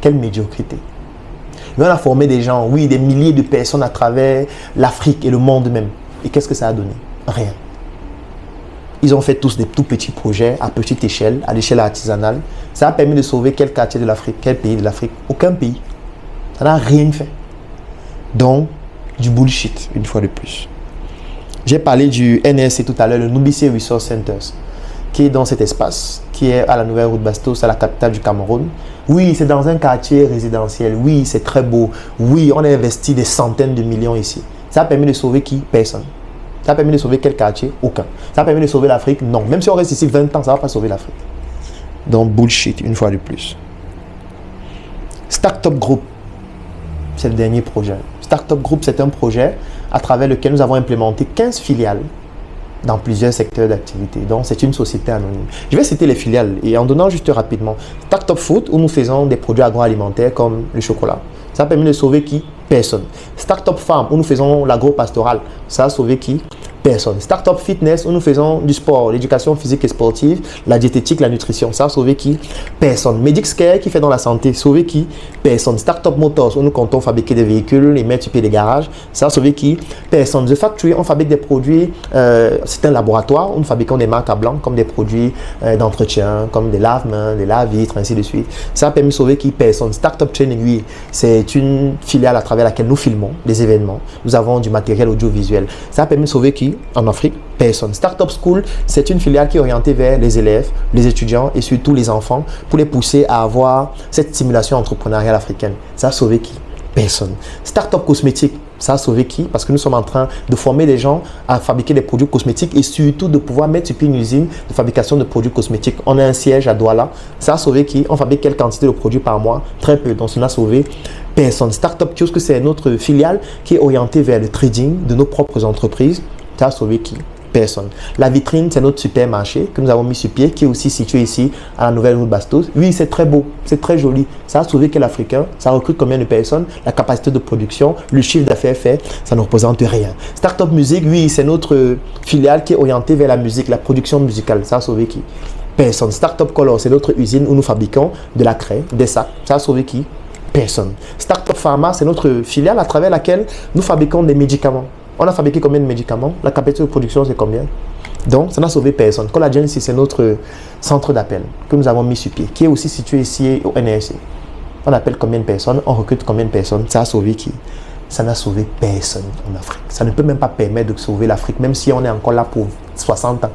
Quelle médiocrité. Mais on a formé des gens, oui, des milliers de personnes à travers l'Afrique et le monde même. Et qu'est-ce que ça a donné? Rien. Ils ont fait tous des tout petits projets à petite échelle, à l'échelle artisanale. Ça a permis de sauver quel quartier de l'Afrique, quel pays de l'Afrique? Aucun pays. Ça n'a rien fait. Donc, du bullshit, une fois de plus. J'ai parlé du NSC tout à l'heure, le Numbissier Resource Centers, qui est dans cet espace, qui est à la nouvelle route Bastos, à la capitale du Cameroun. Oui, c'est dans un quartier résidentiel. Oui, c'est très beau. Oui, on a investi des centaines de millions ici. Ça a permis de sauver qui? Personne. Ça a permis de sauver quel quartier? Aucun. Ça a permis de sauver l'Afrique? Non. Même si on reste ici 20 ans, ça ne va pas sauver l'Afrique. Donc, bullshit, une fois de plus. Startup Group. c'est le dernier projet. Startup Group, c'est un projet à travers lequel nous avons implémenté 15 filiales dans plusieurs secteurs d'activité. Donc, c'est une société anonyme. Je vais citer les filiales et en donnant juste rapidement. Startup Food, où nous faisons des produits agroalimentaires comme le chocolat. Ça a permis de sauver qui? Personne. Startup Farm, où nous faisons l'agro-pastoral. Ça a sauvé qui? Personne. Startup Fitness, où nous faisons du sport, l'éducation physique et sportive, la diététique, la nutrition. Ça a sauvé qui? Personne. Medixcare, qui fait dans la santé, sauvé qui? Personne. Startup Motors, où nous comptons fabriquer des véhicules, les mettre sur pied des garages. Ça a sauvé qui? Personne. The Factory, on fabrique des produits, c'est un laboratoire où nous fabriquons des marques à blanc, comme des produits d'entretien, comme des lave-mains, des lave-vitres, ainsi de suite. Ça a permis de sauver qui? Personne. Startup Training, oui, c'est une filiale à travers laquelle nous filmons des événements. Nous avons du matériel audiovisuel. Ça a permis de sauver qui? En Afrique, personne. Startup School, c'est une filiale qui est orientée vers les élèves, les étudiants et surtout les enfants pour les pousser à avoir cette stimulation entrepreneuriale africaine. Ça a sauvé qui? Personne. Startup Cosmétique, ça a sauvé qui? Parce que nous sommes en train de former les gens à fabriquer des produits cosmétiques et surtout de pouvoir mettre sur pied une usine de fabrication de produits cosmétiques. On a un siège à Douala. Ça a sauvé qui? On fabrique quelle quantité de produits par mois? Très peu. Donc, ça n'a sauvé personne. Startup Kiosque, c'est notre filiale qui est orientée vers le trading de nos propres entreprises. Ça a sauvé qui? Personne. La vitrine, c'est notre supermarché que nous avons mis sur pied, qui est aussi situé ici à la Nouvelle Route Bastos. Oui, c'est très beau, c'est très joli. Ça a sauvé quel Africain? Ça recrute combien de personnes? La capacité de production, le chiffre d'affaires fait, ça ne représente rien. Startup Musique, oui, c'est notre filiale qui est orientée vers la musique, la production musicale. Ça a sauvé qui? Personne. Startup Color, c'est notre usine où nous fabriquons de la craie, des sacs. Ça a sauvé qui? Personne. Startup Pharma, c'est notre filiale à travers laquelle nous fabriquons des médicaments. On a fabriqué combien de médicaments? La capacité de production, c'est combien? Donc, ça n'a sauvé personne. Collagen, c'est notre centre d'appel que nous avons mis sur pied, qui est aussi situé ici au NRC. On appelle combien de personnes? On recrute combien de personnes? Ça a sauvé qui? Ça n'a sauvé personne en Afrique. Ça ne peut même pas permettre de sauver l'Afrique, même si on est encore là pour 60 ans.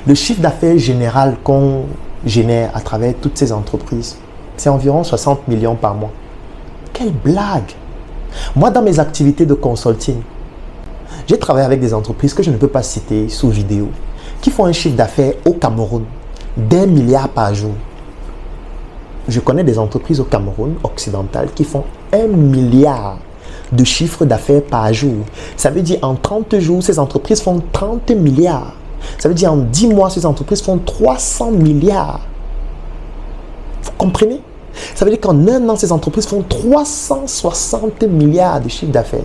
Le chiffre d'affaires général qu'on génère à travers toutes ces entreprises, c'est environ 60 millions par mois. Quelle blague! Moi, dans mes activités de consulting, j'ai travaillé avec des entreprises que je ne peux pas citer sous vidéo, qui font un chiffre d'affaires au Cameroun d'1 milliard par jour. Je connais des entreprises au Cameroun occidental qui font 1 milliard de chiffre d'affaires par jour. Ça veut dire en 30 jours, ces entreprises font 30 milliards. Ça veut dire en 10 mois, ces entreprises font 300 milliards. Vous comprenez? Ça veut dire qu'en un an, ces entreprises font 360 milliards de chiffre d'affaires.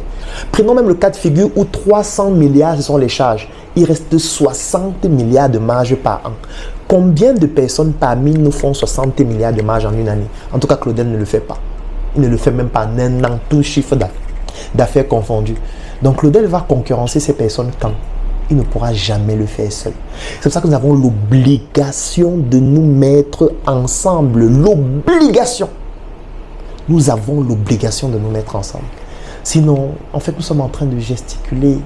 Prenons même le cas de figure où 300 milliards, ce sont les charges. Il reste 60 milliards de marge par an. Combien de personnes parmi nous font 60 milliards de marge en une année? En tout cas, Claudel ne le fait pas. Il ne le fait même pas en un an, tout chiffre d'affaires confondu. Donc, Claudel va concurrencer ces personnes quand? Il ne pourra jamais le faire seul. C'est pour ça que nous avons l'obligation de nous mettre ensemble. L'obligation. Nous avons l'obligation de nous mettre ensemble. Sinon, en fait, nous sommes en train de gesticuler.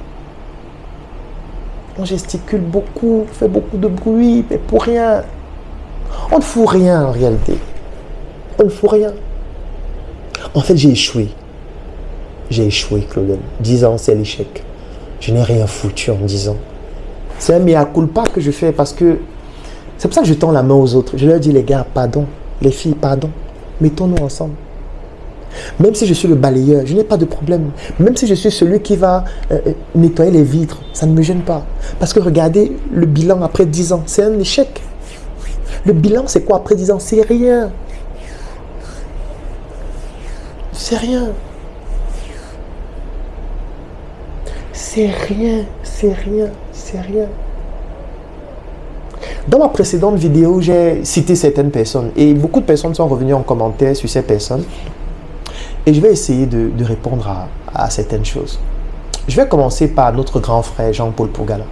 On gesticule beaucoup, on fait beaucoup de bruit, mais pour rien. On ne fout rien en réalité. On ne fout rien. En fait, j'ai échoué. J'ai échoué, Claudel. 10 ans, c'est l'échec. Je n'ai rien foutu en 10 ans. C'est un mea culpa que je fais parce que c'est pour ça que je tends la main aux autres. Je leur dis, les gars, pardon. Les filles, pardon. Mettons-nous ensemble. Même si je suis le balayeur, je n'ai pas de problème. Même si je suis celui qui va nettoyer les vitres, ça ne me gêne pas. Parce que regardez le bilan après 10 ans, c'est un échec. Le bilan, c'est quoi après 10 ans? C'est rien. C'est rien. C'est rien, c'est rien, c'est rien. Dans ma précédente vidéo, j'ai cité certaines personnes et beaucoup de personnes sont revenues en commentaire sur ces personnes. Et je vais essayer de répondre à certaines choses. Je vais commencer par notre grand frère Jean-Paul Pogala.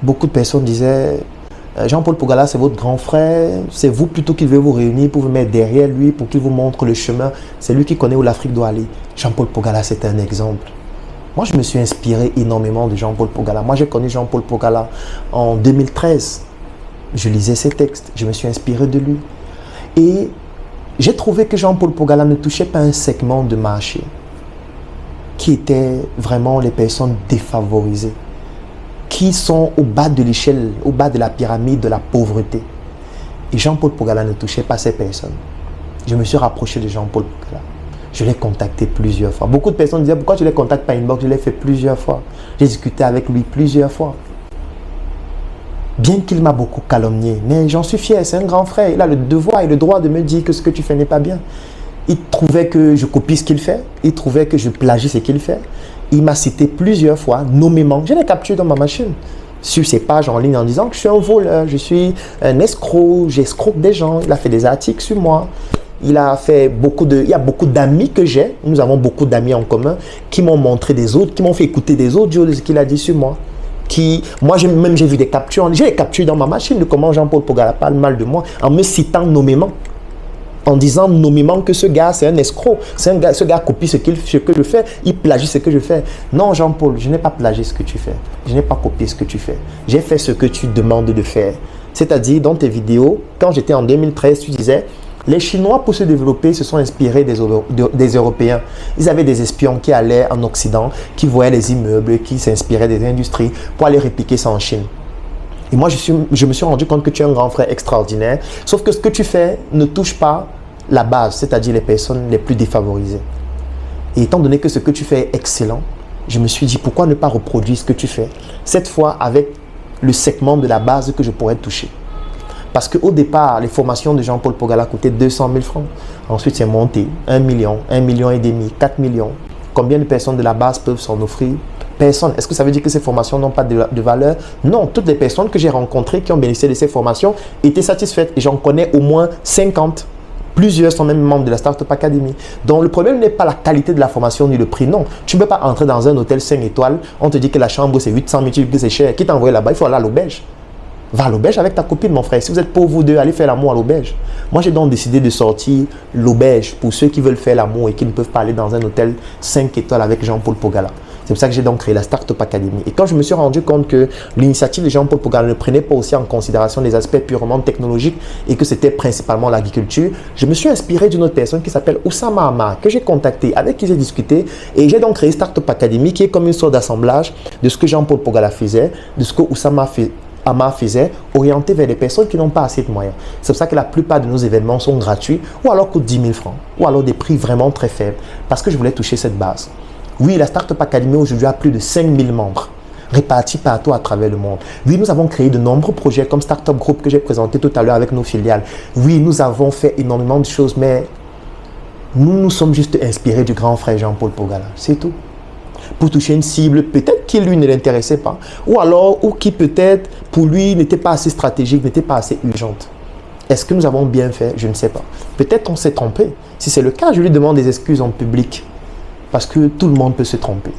Beaucoup de personnes disaient Jean-Paul Pogala, c'est votre grand frère, c'est vous plutôt qui devez vous réunir pour vous mettre derrière lui, pour qu'il vous montre le chemin. C'est lui qui connaît où l'Afrique doit aller. Jean-Paul Pogala, c'est un exemple. Moi, je me suis inspiré énormément de Jean-Paul Pogala. Moi, j'ai connu Jean-Paul Pogala en 2013. Je lisais ses textes, je me suis inspiré de lui. Et j'ai trouvé que Jean-Paul Pogala ne touchait pas un segment de marché qui était vraiment les personnes défavorisées, qui sont au bas de l'échelle, au bas de la pyramide de la pauvreté. Et Jean-Paul Pogala ne touchait pas ces personnes. Je me suis rapproché de Jean-Paul Pogala. Je l'ai contacté plusieurs fois. Beaucoup de personnes disaient, pourquoi tu ne les contactes pas inbox? Je l'ai fait plusieurs fois. J'ai discuté avec lui plusieurs fois. Bien qu'il m'a beaucoup calomnié, mais j'en suis fier, c'est un grand frère. Il a le devoir et le droit de me dire que ce que tu fais n'est pas bien. Il trouvait que je copie ce qu'il fait. Il trouvait que je plagie ce qu'il fait. Il m'a cité plusieurs fois, nommément. Je l'ai capturé dans ma machine, sur ses pages en ligne en disant que je suis un voleur, je suis un escroc, j'escroque des gens. Il a fait des articles sur moi. Il y a beaucoup d'amis que j'ai. Nous avons beaucoup d'amis en commun qui m'ont montré des autres, qui m'ont fait écouter des audios de ce qu'il a dit sur moi. Moi, j'ai vu des captures. J'ai les captures dans ma machine de comment Jean-Paul Pogala parle mal de moi en me citant nommément. En disant nommément que ce gars, c'est un escroc. Ce gars copie ce que je fais. Il plagie ce que je fais. Non, Jean-Paul, je n'ai pas plagié ce que tu fais. Je n'ai pas copié ce que tu fais. J'ai fait ce que tu demandes de faire. C'est-à-dire, dans tes vidéos, quand j'étais en 2013, tu disais... Les Chinois, pour se développer, se sont inspirés des Européens. Ils avaient des espions qui allaient en Occident, qui voyaient les immeubles, qui s'inspiraient des industries pour aller répliquer ça en Chine. Et moi, je me suis rendu compte que tu es un grand frère extraordinaire. Sauf que ce que tu fais ne touche pas la base, c'est-à-dire les personnes les plus défavorisées. Et étant donné que ce que tu fais est excellent, je me suis dit, pourquoi ne pas reproduire ce que tu fais, cette fois avec le segment de la base que je pourrais toucher. Parce qu'au départ, les formations de Jean-Paul Pogala coûtaient 200 000 francs. Ensuite, c'est monté 1 million, 1,5 million, 4 millions. Combien de personnes de la base peuvent s'en offrir? Personne. Est-ce que ça veut dire que ces formations n'ont pas de valeur? Non. Toutes les personnes que j'ai rencontrées qui ont bénéficié de ces formations étaient satisfaites. Et j'en connais au moins 50. Plusieurs sont même membres de la Startup Academy. Donc, le problème n'est pas la qualité de la formation ni le prix. Non. Tu ne peux pas entrer dans un hôtel 5 étoiles. On te dit que la chambre, c'est 800 000, tu dis que c'est cher. Qui t'a envoyé là-bas? Il faut aller à l'auberge. Va à l'auberge avec ta copine, mon frère. Si vous êtes pauvres vous deux, allez faire l'amour à l'auberge. Moi, j'ai donc décidé de sortir l'auberge pour ceux qui veulent faire l'amour et qui ne peuvent pas aller dans un hôtel 5 étoiles avec Jean-Paul Pogala. C'est pour ça que j'ai donc créé la Startup Academy. Et quand je me suis rendu compte que l'initiative de Jean-Paul Pogala ne prenait pas aussi en considération les aspects purement technologiques et que c'était principalement l'agriculture, je me suis inspiré d'une autre personne qui s'appelle Oussama Amar, que j'ai contacté, avec qui j'ai discuté. Et j'ai donc créé Startup Academy, qui est comme une sorte d'assemblage de ce que Jean-Paul Pogala faisait, de ce que Oussama Amar faisait, orienté vers les personnes qui n'ont pas assez de moyens. C'est pour ça que la plupart de nos événements sont gratuits ou alors coûtent 10 000 francs ou alors des prix vraiment très faibles parce que je voulais toucher cette base. Oui, la Startup Academy aujourd'hui a plus de 5 000 membres répartis partout à travers le monde. Oui, nous avons créé de nombreux projets comme Startup Group que j'ai présenté tout à l'heure avec nos filiales. Oui, nous avons fait énormément de choses, mais nous sommes juste inspirés du grand frère Jean-Paul Pogala. C'est tout. Pour toucher une cible peut-être qui lui ne l'intéressait pas ou qui peut-être pour lui n'était pas assez stratégique, n'était pas assez urgente. Est-ce que nous avons bien fait? Je ne sais pas. Peut-être on s'est trompé. Si c'est le cas, je lui demande des excuses en public parce que tout le monde peut se tromper.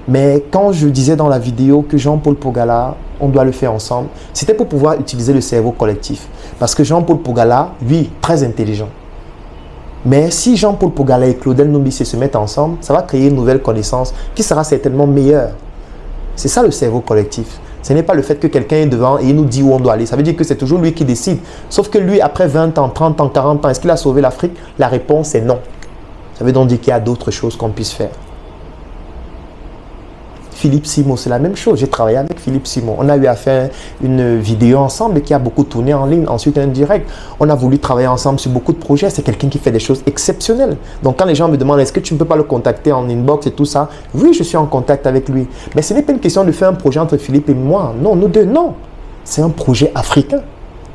Mais quand je disais dans la vidéo que Jean-Paul Pogala, on doit le faire ensemble, c'était pour pouvoir utiliser le cerveau collectif. Parce que Jean-Paul Pogala, lui, très intelligent. Mais si Jean-Paul Pogala et Claudel Nombissé se mettent ensemble, ça va créer une nouvelle connaissance qui sera certainement meilleure. C'est ça le cerveau collectif. Ce n'est pas le fait que quelqu'un est devant et il nous dit où on doit aller. Ça veut dire que c'est toujours lui qui décide. Sauf que lui, après 20 ans, 30 ans, 40 ans, est-ce qu'il a sauvé l'Afrique? La réponse est non. Ça veut donc dire qu'il y a d'autres choses qu'on puisse faire. Philippe Simon, c'est la même chose. J'ai travaillé avec Philippe Simon. On a eu à faire une vidéo ensemble qui a beaucoup tourné en ligne, ensuite un direct. On a voulu travailler ensemble sur beaucoup de projets. C'est quelqu'un qui fait des choses exceptionnelles. Donc quand les gens me demandent est-ce que tu ne peux pas le contacter en inbox et tout ça, oui, je suis en contact avec lui. Mais ce n'est pas une question de faire un projet entre Philippe et moi. Non, nous deux, non. C'est un projet africain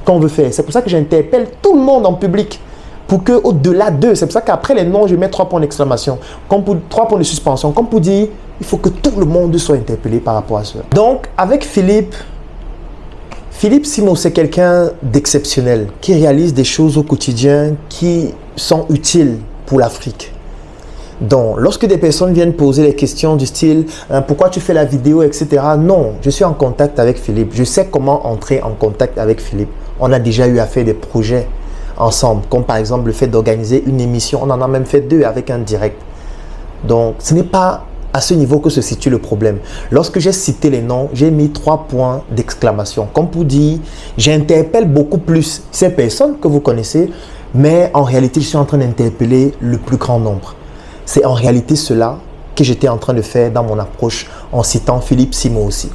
qu'on veut faire. C'est pour ça que j'interpelle tout le monde en public. Pour qu'au-delà d'eux, c'est pour ça qu'après les noms, je mets 3 points d'exclamation, 3 points de suspension, comme pour dire, il faut que tout le monde soit interpellé par rapport à ça. Donc, avec Philippe Simon, c'est quelqu'un d'exceptionnel, qui réalise des choses au quotidien qui sont utiles pour l'Afrique. Donc, lorsque des personnes viennent poser des questions du style « Pourquoi tu fais la vidéo ?» etc. Non, je suis en contact avec Philippe. Je sais comment entrer en contact avec Philippe. On a déjà eu à faire des projets ensemble, comme par exemple le fait d'organiser une émission. On en a même fait 2 avec un direct. Donc, ce n'est pas à ce niveau que se situe le problème. Lorsque j'ai cité les noms, j'ai mis 3 points d'exclamation. Comme pour dire, j'interpelle beaucoup plus ces personnes que vous connaissez, mais en réalité, je suis en train d'interpeller le plus grand nombre. C'est en réalité cela que j'étais en train de faire dans mon approche en citant Philippe Simon aussi.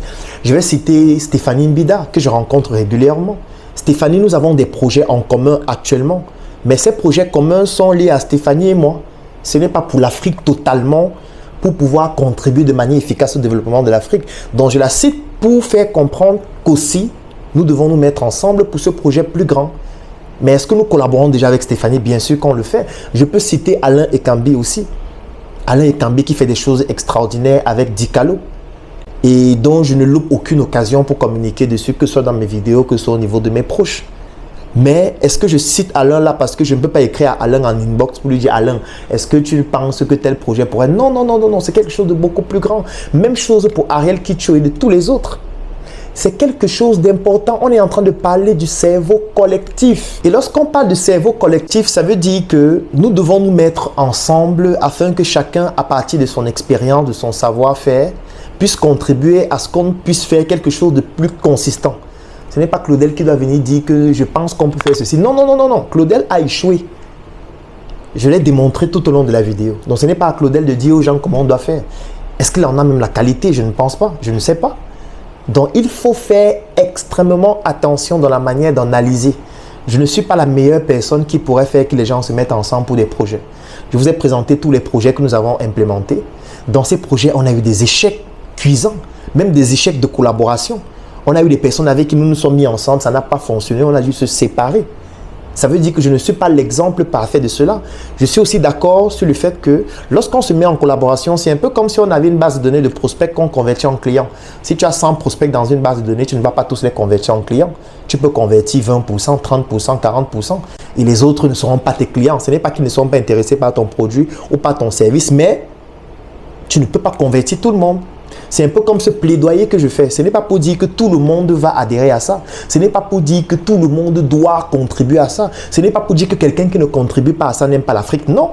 Je vais citer Stéphanie Mbida, que je rencontre régulièrement. Stéphanie, nous avons des projets en commun actuellement. Mais ces projets communs sont liés à Stéphanie et moi. Ce n'est pas pour l'Afrique totalement, pour pouvoir contribuer de manière efficace au développement de l'Afrique. Donc je la cite pour faire comprendre qu'aussi, nous devons nous mettre ensemble pour ce projet plus grand. Mais est-ce que nous collaborons déjà avec Stéphanie? Bien sûr qu'on le fait. Je peux citer Alain Ekambi aussi. Alain Ekambi qui fait des choses extraordinaires avec Dicalo et dont je ne loupe aucune occasion pour communiquer dessus, que ce soit dans mes vidéos, que ce soit au niveau de mes proches. Mais est-ce que je cite Alain là parce que je ne peux pas écrire à Alain en inbox pour lui dire Alain, est-ce que tu penses que tel projet pourrait... Non, non, non, non, non, c'est quelque chose de beaucoup plus grand. Même chose pour Ariel Kitcho et de tous les autres. C'est quelque chose d'important. On est en train de parler du cerveau collectif. Et lorsqu'on parle de cerveau collectif, ça veut dire que nous devons nous mettre ensemble afin que chacun, à partir de son expérience, de son savoir-faire, puisse contribuer à ce qu'on puisse faire quelque chose de plus consistant. Ce n'est pas Claudel qui doit venir dire que je pense qu'on peut faire ceci. Non, non, non, non, non. Claudel a échoué. Je l'ai démontré tout au long de la vidéo. Donc ce n'est pas à Claudel de dire aux gens comment on doit faire. Est-ce qu'il en a même la qualité? Je ne pense pas. Je ne sais pas. Donc, il faut faire extrêmement attention dans la manière d'analyser. Je ne suis pas la meilleure personne qui pourrait faire que les gens se mettent ensemble pour des projets. Je vous ai présenté tous les projets que nous avons implémentés. Dans ces projets, on a eu des échecs cuisants, même des échecs de collaboration. On a eu des personnes avec qui nous nous sommes mis ensemble, ça n'a pas fonctionné, on a dû se séparer. Ça veut dire que je ne suis pas l'exemple parfait de cela. Je suis aussi d'accord sur le fait que lorsqu'on se met en collaboration, c'est un peu comme si on avait une base de données de prospects qu'on convertit en clients. Si tu as 100 prospects dans une base de données, tu ne vas pas tous les convertir en clients. Tu peux convertir 20%, 30%, 40% et les autres ne seront pas tes clients. Ce n'est pas qu'ils ne sont pas intéressés par ton produit ou par ton service, mais tu ne peux pas convertir tout le monde. C'est un peu comme ce plaidoyer que je fais. Ce n'est pas pour dire que tout le monde va adhérer à ça. Ce n'est pas pour dire que tout le monde doit contribuer à ça. Ce n'est pas pour dire que quelqu'un qui ne contribue pas à ça n'aime pas l'Afrique. Non.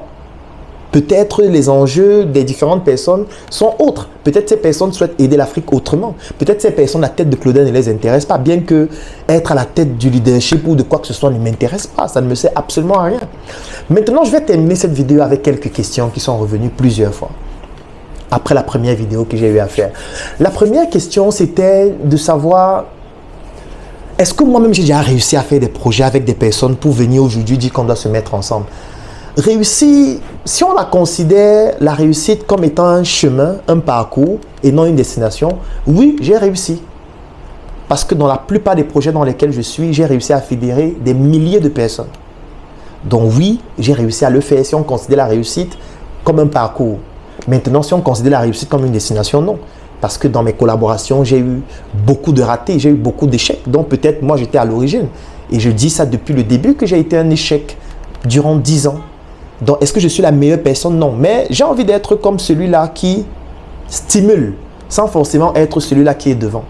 Peut-être les enjeux des différentes personnes sont autres. Peut-être ces personnes souhaitent aider l'Afrique autrement. Peut-être ces personnes, la tête de Claudel ne les intéresse pas. Bien que être à la tête du leadership ou de quoi que ce soit ne m'intéresse pas. Ça ne me sert absolument à rien. Maintenant, je vais terminer cette vidéo avec quelques questions qui sont revenues plusieurs fois après la première vidéo que j'ai eu à faire. La première question, c'était de savoir, est-ce que moi-même j'ai déjà réussi à faire des projets avec des personnes pour venir aujourd'hui dire qu'on doit se mettre ensemble? Réussir, si on la considère la réussite comme étant un chemin, un parcours et non une destination, oui, j'ai réussi. Parce que dans la plupart des projets dans lesquels je suis, j'ai réussi à fédérer des milliers de personnes. Donc oui, j'ai réussi à le faire si on considère la réussite comme un parcours. Maintenant, si on considère la réussite comme une destination, non. Parce que dans mes collaborations, j'ai eu beaucoup de ratés, j'ai eu beaucoup d'échecs. Donc peut-être moi, j'étais à l'origine. Et je dis ça depuis le début que j'ai été un échec durant 10 ans. Donc est-ce que je suis la meilleure personne? Non. Mais j'ai envie d'être comme celui-là qui stimule, sans forcément être celui-là qui est devant.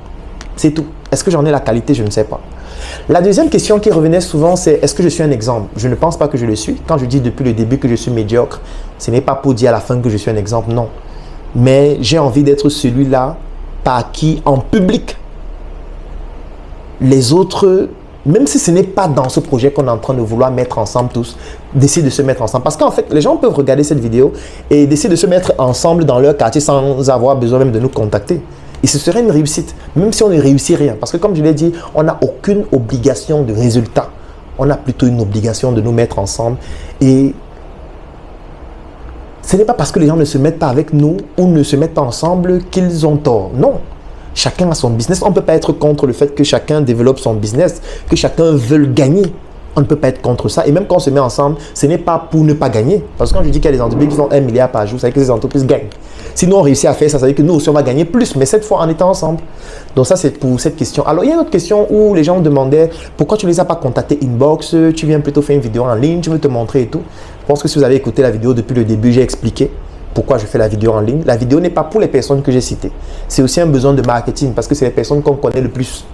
C'est tout. Est-ce que j'en ai la qualité? Je ne sais pas. La deuxième question qui revenait souvent, c'est est-ce que je suis un exemple? Je ne pense pas que je le suis. Quand je dis depuis le début que je suis médiocre, ce n'est pas pour dire à la fin que je suis un exemple, non. Mais j'ai envie d'être celui-là par qui, en public, les autres, même si ce n'est pas dans ce projet qu'on est en train de vouloir mettre ensemble tous, décident de se mettre ensemble. Parce qu'en fait, les gens peuvent regarder cette vidéo et décider de se mettre ensemble dans leur quartier sans avoir besoin même de nous contacter. Et ce serait une réussite, même si on ne réussit rien. Parce que comme je l'ai dit, on n'a aucune obligation de résultat. On a plutôt une obligation de nous mettre ensemble. Et ce n'est pas parce que les gens ne se mettent pas avec nous ou ne se mettent pas ensemble qu'ils ont tort. Non. Chacun a son business. On ne peut pas être contre le fait que chacun développe son business, que chacun veuille gagner. On ne peut pas être contre ça. Et même quand on se met ensemble, ce n'est pas pour ne pas gagner. Parce que quand je dis qu'il y a des entreprises qui font 1 milliard par jour, ça veut dire que ces entreprises gagnent. Si nous on réussit à faire ça, ça veut dire que nous aussi on va gagner plus, mais cette fois en étant ensemble. Donc ça c'est pour cette question. Alors il y a une autre question où les gens me demandaient pourquoi tu ne les as pas contactés inbox, tu viens plutôt faire une vidéo en ligne, tu veux te montrer et tout. Je pense que si vous avez écouté la vidéo depuis le début, j'ai expliqué pourquoi je fais la vidéo en ligne. La vidéo n'est pas pour les personnes que j'ai citées. C'est aussi un besoin de marketing parce que c'est les personnes qu'on connaît le plus.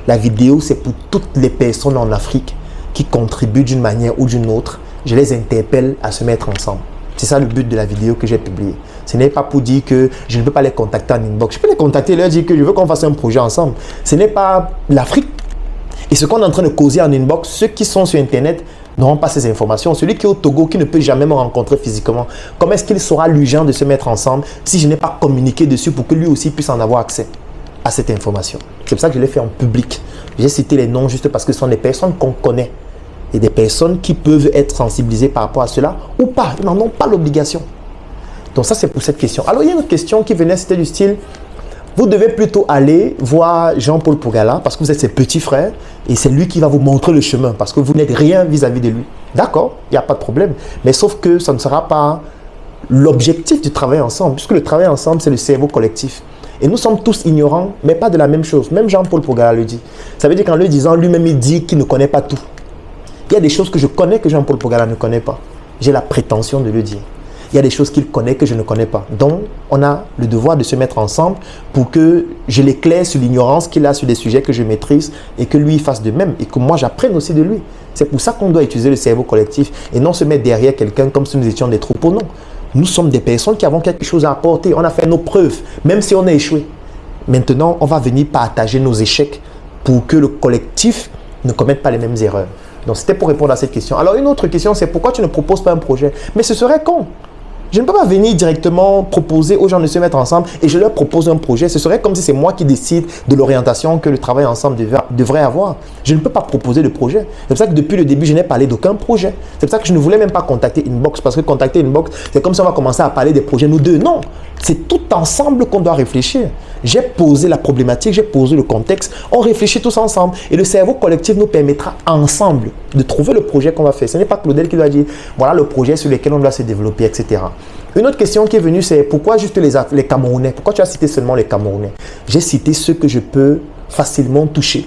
La vidéo c'est pour toutes les personnes en Afrique qui contribuent d'une manière ou d'une autre. Je les interpelle à se mettre ensemble. C'est ça le but de la vidéo que j'ai publiée. Ce n'est pas pour dire que je ne peux pas les contacter en inbox. Je peux les contacter et leur dire que je veux qu'on fasse un projet ensemble. Ce n'est pas l'Afrique. Et ce qu'on est en train de causer en inbox, ceux qui sont sur Internet n'auront pas ces informations. Celui qui est au Togo, qui ne peut jamais me rencontrer physiquement, comment est-ce qu'il saura l'urgence de se mettre ensemble si je n'ai pas communiqué dessus pour que lui aussi puisse en avoir accès à cette information? C'est pour ça que je l'ai fait en public. J'ai cité les noms juste parce que ce sont des personnes qu'on connaît. et des personnes qui peuvent être sensibilisées par rapport à cela ou pas. Ils n'en ont pas l'obligation. Donc ça, c'est pour cette question. Alors, il y a une autre question qui venait, c'était du style, vous devez plutôt aller voir Jean-Paul Pogalla parce que vous êtes ses petits frères et c'est lui qui va vous montrer le chemin parce que vous n'êtes rien vis-à-vis de lui. D'accord, il n'y a pas de problème. Mais sauf que ça ne sera pas l'objectif du travail ensemble, puisque le travail ensemble, c'est le cerveau collectif. Et nous sommes tous ignorants, mais pas de la même chose. Même Jean-Paul Pogalla le dit. Ça veut dire qu'en le disant, lui-même, il dit qu'il ne connaît pas tout. Il y a des choses que je connais que Jean-Paul Pogalla ne connaît pas. J'ai la prétention de le dire. Il y a des choses qu'il connaît que je ne connais pas. Donc, on a le devoir de se mettre ensemble pour que je l'éclaire sur l'ignorance qu'il a sur des sujets que je maîtrise et que lui fasse de même et que moi, j'apprenne aussi de lui. C'est pour ça qu'on doit utiliser le cerveau collectif et non se mettre derrière quelqu'un comme si nous étions des troupeaux. Non. Nous sommes des personnes qui avons quelque chose à apporter. On a fait nos preuves, même si on a échoué. Maintenant, on va venir partager nos échecs pour que le collectif ne commette pas les mêmes erreurs. Donc, c'était pour répondre à cette question. Alors, une autre question, c'est pourquoi tu ne proposes pas un projet? Mais ce serait con. Je ne peux pas venir directement proposer aux gens de se mettre ensemble et je leur propose un projet. Ce serait comme si c'est moi qui décide de l'orientation que le travail ensemble devrait avoir. Je ne peux pas proposer de projet. C'est pour ça que depuis le début, je n'ai parlé d'aucun projet. C'est pour ça que je ne voulais même pas contacter Inbox parce que contacter Inbox, c'est comme si on va commencer à parler des projets nous deux. Non, c'est tout ensemble qu'on doit réfléchir. J'ai posé la problématique, j'ai posé le contexte. On réfléchit tous ensemble et le cerveau collectif nous permettra ensemble de trouver le projet qu'on va faire. Ce n'est pas Claudel qui doit dire voilà le projet sur lequel on doit se développer, etc. Une autre question qui est venue, c'est pourquoi juste les Camerounais? Pourquoi tu as cité seulement les Camerounais? J'ai cité ceux que je peux facilement toucher.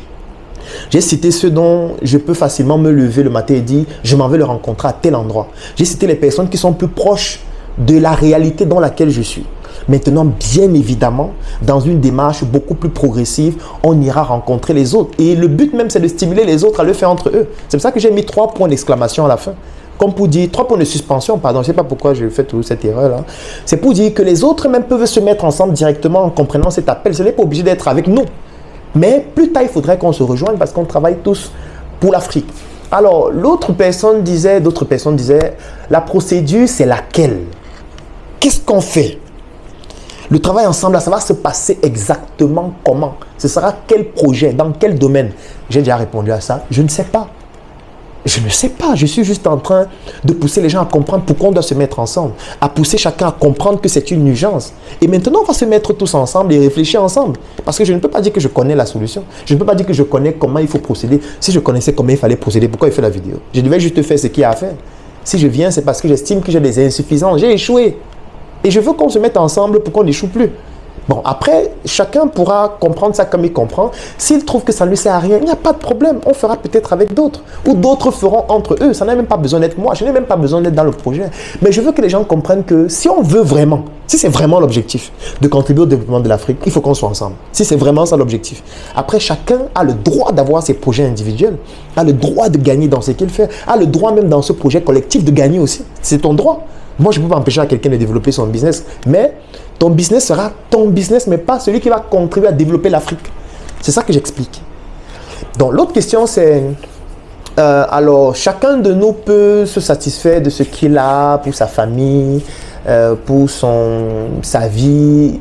J'ai cité ceux dont je peux facilement me lever le matin et dire je m'en vais le rencontrer à tel endroit. J'ai cité les personnes qui sont plus proches de la réalité dans laquelle je suis. Maintenant, bien évidemment, dans une démarche beaucoup plus progressive, on ira rencontrer les autres. Et le but même, c'est de stimuler les autres à le faire entre eux. C'est pour ça que j'ai mis 3 points d'exclamation à la fin. Comme pour dire, 3 points de suspension, pardon, je ne sais pas pourquoi je fais toute cette erreur-là. C'est pour dire que les autres même peuvent se mettre ensemble directement en comprenant cet appel. Ce n'est pas obligé d'être avec nous. Mais plus tard, il faudrait qu'on se rejoigne parce qu'on travaille tous pour l'Afrique. Alors, d'autres personnes disaient, la procédure, c'est laquelle? Qu'est-ce qu'on fait? Le travail ensemble, là, ça va se passer exactement comment? Ce sera quel projet? Dans quel domaine? J'ai déjà répondu à ça. Je ne sais pas. Je ne sais pas, je suis juste en train de pousser les gens à comprendre pourquoi on doit se mettre ensemble, à pousser chacun à comprendre que c'est une urgence. Et maintenant, on va se mettre tous ensemble et réfléchir ensemble. Parce que je ne peux pas dire que je connais la solution. Je ne peux pas dire que je connais comment il faut procéder. Si je connaissais comment il fallait procéder, pourquoi il fait la vidéo? Je devais juste faire ce qu'il y a à faire. Si je viens, c'est parce que j'estime que j'ai des insuffisances. J'ai échoué. Et je veux qu'on se mette ensemble pour qu'on n'échoue plus. Bon, après, chacun pourra comprendre ça comme il comprend. S'il trouve que ça ne lui sert à rien, il n'y a pas de problème. On fera peut-être avec d'autres. Ou d'autres feront entre eux. Ça n'a même pas besoin d'être moi. Je n'ai même pas besoin d'être dans le projet. Mais je veux que les gens comprennent que si on veut vraiment, si c'est vraiment l'objectif de contribuer au développement de l'Afrique, il faut qu'on soit ensemble. Si c'est vraiment ça l'objectif. Après, chacun a le droit d'avoir ses projets individuels, a le droit de gagner dans ce qu'il fait, a le droit même dans ce projet collectif de gagner aussi. C'est ton droit. Moi, je ne peux pas empêcher à quelqu'un de développer son business, mais ton business sera ton business, mais pas celui qui va contribuer à développer l'Afrique. C'est ça que j'explique. Donc, l'autre question, c'est... alors, chacun de nous peut se satisfaire de ce qu'il a pour sa famille, pour sa vie.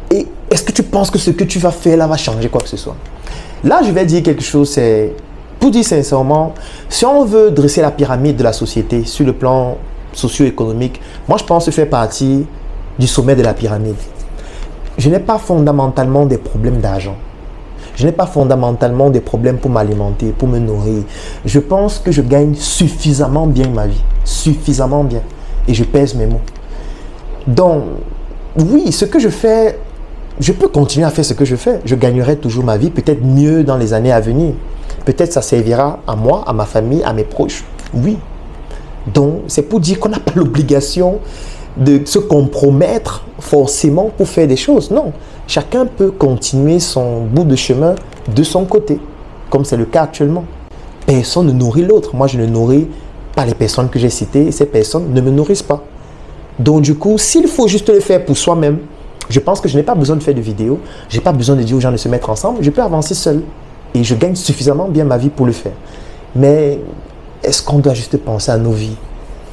Et est-ce que tu penses que ce que tu vas faire là va changer quoi que ce soit? Là, je vais dire quelque chose, c'est... Pour dire sincèrement, si on veut dresser la pyramide de la société sur le plan socio-économique, moi je pense faire partie du sommet de la pyramide. Je n'ai pas fondamentalement des problèmes d'argent. Je n'ai pas fondamentalement des problèmes pour m'alimenter, pour me nourrir. Je pense que je gagne suffisamment bien ma vie. Suffisamment bien. Et je pèse mes mots. Donc, oui, ce que je fais, je peux continuer à faire ce que je fais. Je gagnerai toujours ma vie, peut-être mieux dans les années à venir. Peut-être ça servira à moi, à ma famille, à mes proches. Oui. Donc, c'est pour dire qu'on n'a pas l'obligation de se compromettre forcément pour faire des choses. Non. Chacun peut continuer son bout de chemin de son côté, comme c'est le cas actuellement. Personne ne nourrit l'autre. Moi, je ne nourris pas les personnes que j'ai citées et ces personnes ne me nourrissent pas. Donc, du coup, s'il faut juste le faire pour soi-même, je pense que je n'ai pas besoin de faire de vidéos. Je n'ai pas besoin de dire aux gens de se mettre ensemble. Je peux avancer seul. Et je gagne suffisamment bien ma vie pour le faire. Mais est-ce qu'on doit juste penser à nos vies?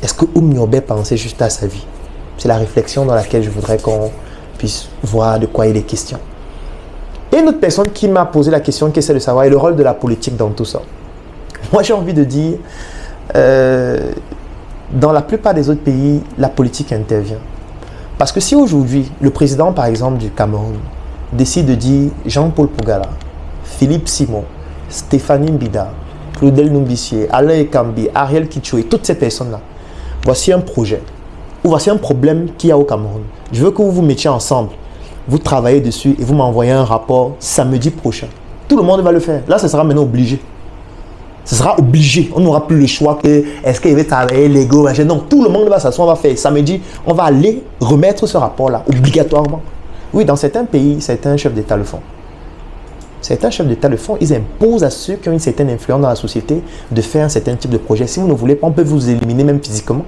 Est-ce que Oumniobé pensait juste à sa vie? C'est la réflexion dans laquelle je voudrais qu'on puisse voir de quoi il est question. Et une autre personne qui m'a posé la question, qui essaie de savoir, est le rôle de la politique dans tout ça. Moi, j'ai envie de dire, dans la plupart des autres pays, la politique intervient. Parce que si aujourd'hui, le président, par exemple, du Cameroun, décide de dire Jean-Paul Pougala, Philippe Simon, Stéphanie Mbida, Claudel Numbissier, Alain Ekambi, Ariel Kichoé, toutes ces personnes-là, voici un projet, ou voici un problème qu'il y a au Cameroun. Je veux que vous vous mettiez ensemble, vous travaillez dessus et vous m'envoyez un rapport samedi prochain. Tout le monde va le faire. Là, ce sera maintenant obligé. Ce sera obligé. On n'aura plus le choix que est-ce qu'il va travailler l'ego. Non, tout le monde va s'asseoir, on va faire. Samedi, on va aller remettre ce rapport-là, obligatoirement. Oui, dans certains pays, certains chefs d'État le font. Certains chefs d'État le font. Ils imposent à ceux qui ont une certaine influence dans la société de faire un certain type de projet. Si vous ne voulez pas, on peut vous éliminer même physiquement.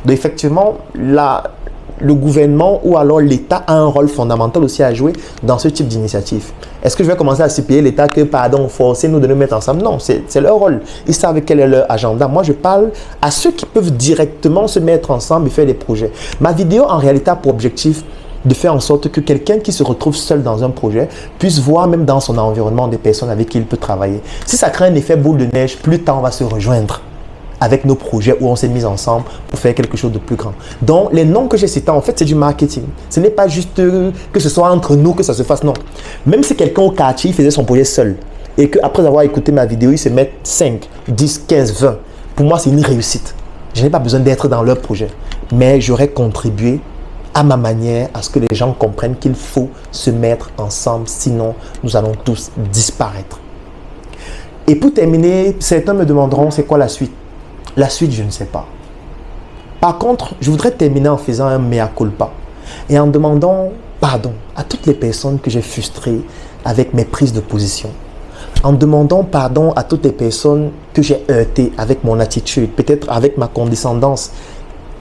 Donc effectivement, le gouvernement ou alors l'État a un rôle fondamental aussi à jouer dans ce type d'initiative. Est-ce que je vais commencer à supplier l'État que, pardon, forcez-nous de nous mettre ensemble? Non, c'est leur rôle. Ils savent quel est leur agenda. Moi, je parle à ceux qui peuvent directement se mettre ensemble et faire des projets. Ma vidéo, en réalité, a pour objectif de faire en sorte que quelqu'un qui se retrouve seul dans un projet puisse voir même dans son environnement des personnes avec qui il peut travailler. Si ça crée un effet boule de neige, plus tard on va se rejoindre avec nos projets où on s'est mis ensemble pour faire quelque chose de plus grand. Donc, les noms que j'ai cités, en fait, c'est du marketing. Ce n'est pas juste que ce soit entre nous que ça se fasse, non. Même si quelqu'un au quartier faisait son projet seul et qu'après avoir écouté ma vidéo, il se met 5, 10, 15, 20, pour moi, c'est une réussite. Je n'ai pas besoin d'être dans leur projet, mais j'aurais contribué à ma manière à ce que les gens comprennent qu'il faut se mettre ensemble, sinon nous allons tous disparaître. Et pour terminer, certains me demanderont c'est quoi la suite? La suite, je ne sais pas. Par contre, je voudrais terminer en faisant un mea culpa et en demandant pardon à toutes les personnes que j'ai frustrées avec mes prises de position. En demandant pardon à toutes les personnes que j'ai heurtées avec mon attitude, peut-être avec ma condescendance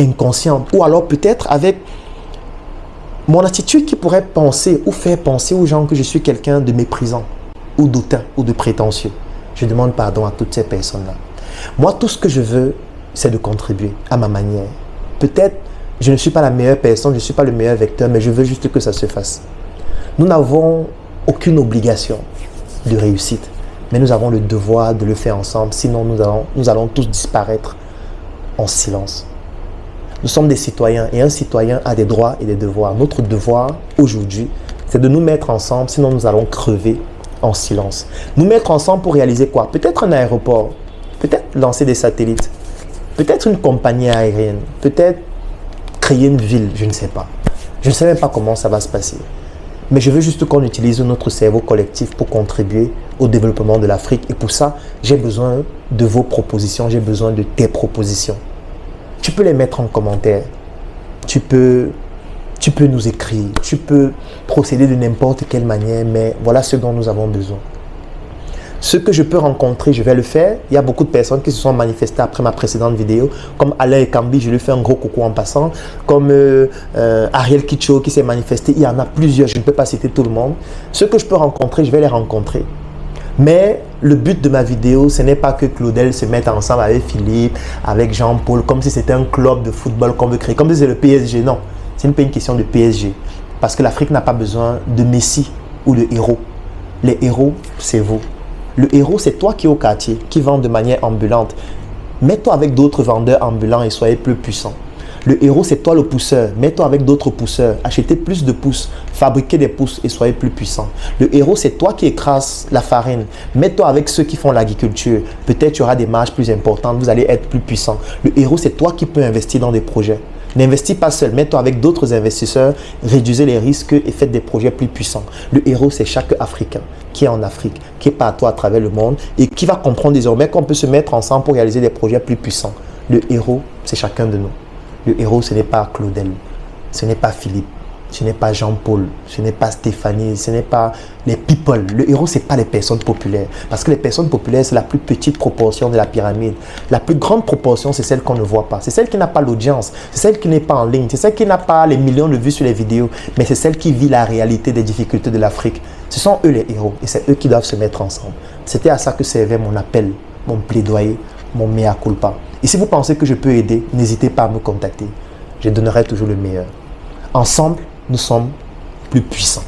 inconsciente ou alors peut-être avec mon attitude qui pourrait penser ou faire penser aux gens que je suis quelqu'un de méprisant ou d'hautain ou de prétentieux. Je demande pardon à toutes ces personnes-là. Moi, tout ce que je veux, c'est de contribuer à ma manière. Peut-être, je ne suis pas la meilleure personne, je ne suis pas le meilleur vecteur, mais je veux juste que ça se fasse. Nous n'avons aucune obligation de réussite, mais nous avons le devoir de le faire ensemble, sinon nous allons tous disparaître en silence. Nous sommes des citoyens et un citoyen a des droits et des devoirs. Notre devoir aujourd'hui, c'est de nous mettre ensemble, sinon nous allons crever en silence. Nous mettre ensemble pour réaliser quoi? Peut-être un aéroport, peut-être lancer des satellites, peut-être une compagnie aérienne, peut-être créer une ville, je ne sais pas. Je ne sais même pas comment ça va se passer. Mais je veux juste qu'on utilise notre cerveau collectif pour contribuer au développement de l'Afrique. Et pour ça, j'ai besoin de vos propositions, j'ai besoin de tes propositions. Tu peux les mettre en commentaire, tu peux nous écrire, tu peux procéder de n'importe quelle manière, mais voilà ce dont nous avons besoin. Ce que je peux rencontrer, je vais le faire. Il y a beaucoup de personnes qui se sont manifestées après ma précédente vidéo, comme Alain Ekambi, je lui fais un gros coucou en passant, comme Ariel Kicho qui s'est manifesté, il y en a plusieurs, je ne peux pas citer tout le monde. Ce que je peux rencontrer, je vais les rencontrer. Mais le but de ma vidéo, ce n'est pas que Claudel se mette ensemble avec Philippe, avec Jean-Paul, comme si c'était un club de football qu'on veut créer, comme si c'est le PSG. Non, ce n'est pas une question de PSG. Parce que l'Afrique n'a pas besoin de Messi ou de héros. Les héros, c'est vous. Le héros, c'est toi qui es au quartier, qui vend de manière ambulante. Mets-toi avec d'autres vendeurs ambulants et soyez plus puissant. Le héros, c'est toi le pousseur. Mets-toi avec d'autres pousseurs. Achetez plus de pousses. Fabriquez des pousses et soyez plus puissant. Le héros, c'est toi qui écrases la farine. Mets-toi avec ceux qui font l'agriculture. Peut-être tu auras des marges plus importantes. Vous allez être plus puissant. Le héros, c'est toi qui peux investir dans des projets. N'investis pas seul. Mets-toi avec d'autres investisseurs. Réduisez les risques et faites des projets plus puissants. Le héros, c'est chaque Africain qui est en Afrique, qui est partout à travers le monde et qui va comprendre désormais qu'on peut se mettre ensemble pour réaliser des projets plus puissants. Le héros, c'est chacun de nous. Le héros, ce n'est pas Claudel, ce n'est pas Philippe, ce n'est pas Jean-Paul, ce n'est pas Stéphanie, ce n'est pas les people. Le héros, ce n'est pas les personnes populaires. Parce que les personnes populaires, c'est la plus petite proportion de la pyramide. La plus grande proportion, c'est celle qu'on ne voit pas. C'est celle qui n'a pas l'audience, c'est celle qui n'est pas en ligne, c'est celle qui n'a pas les millions de vues sur les vidéos, mais c'est celle qui vit la réalité des difficultés de l'Afrique. Ce sont eux les héros et c'est eux qui doivent se mettre ensemble. C'était à ça que servait mon appel, mon plaidoyer, mon mea culpa. Et si vous pensez que je peux aider, n'hésitez pas à me contacter. Je donnerai toujours le meilleur. Ensemble, nous sommes plus puissants.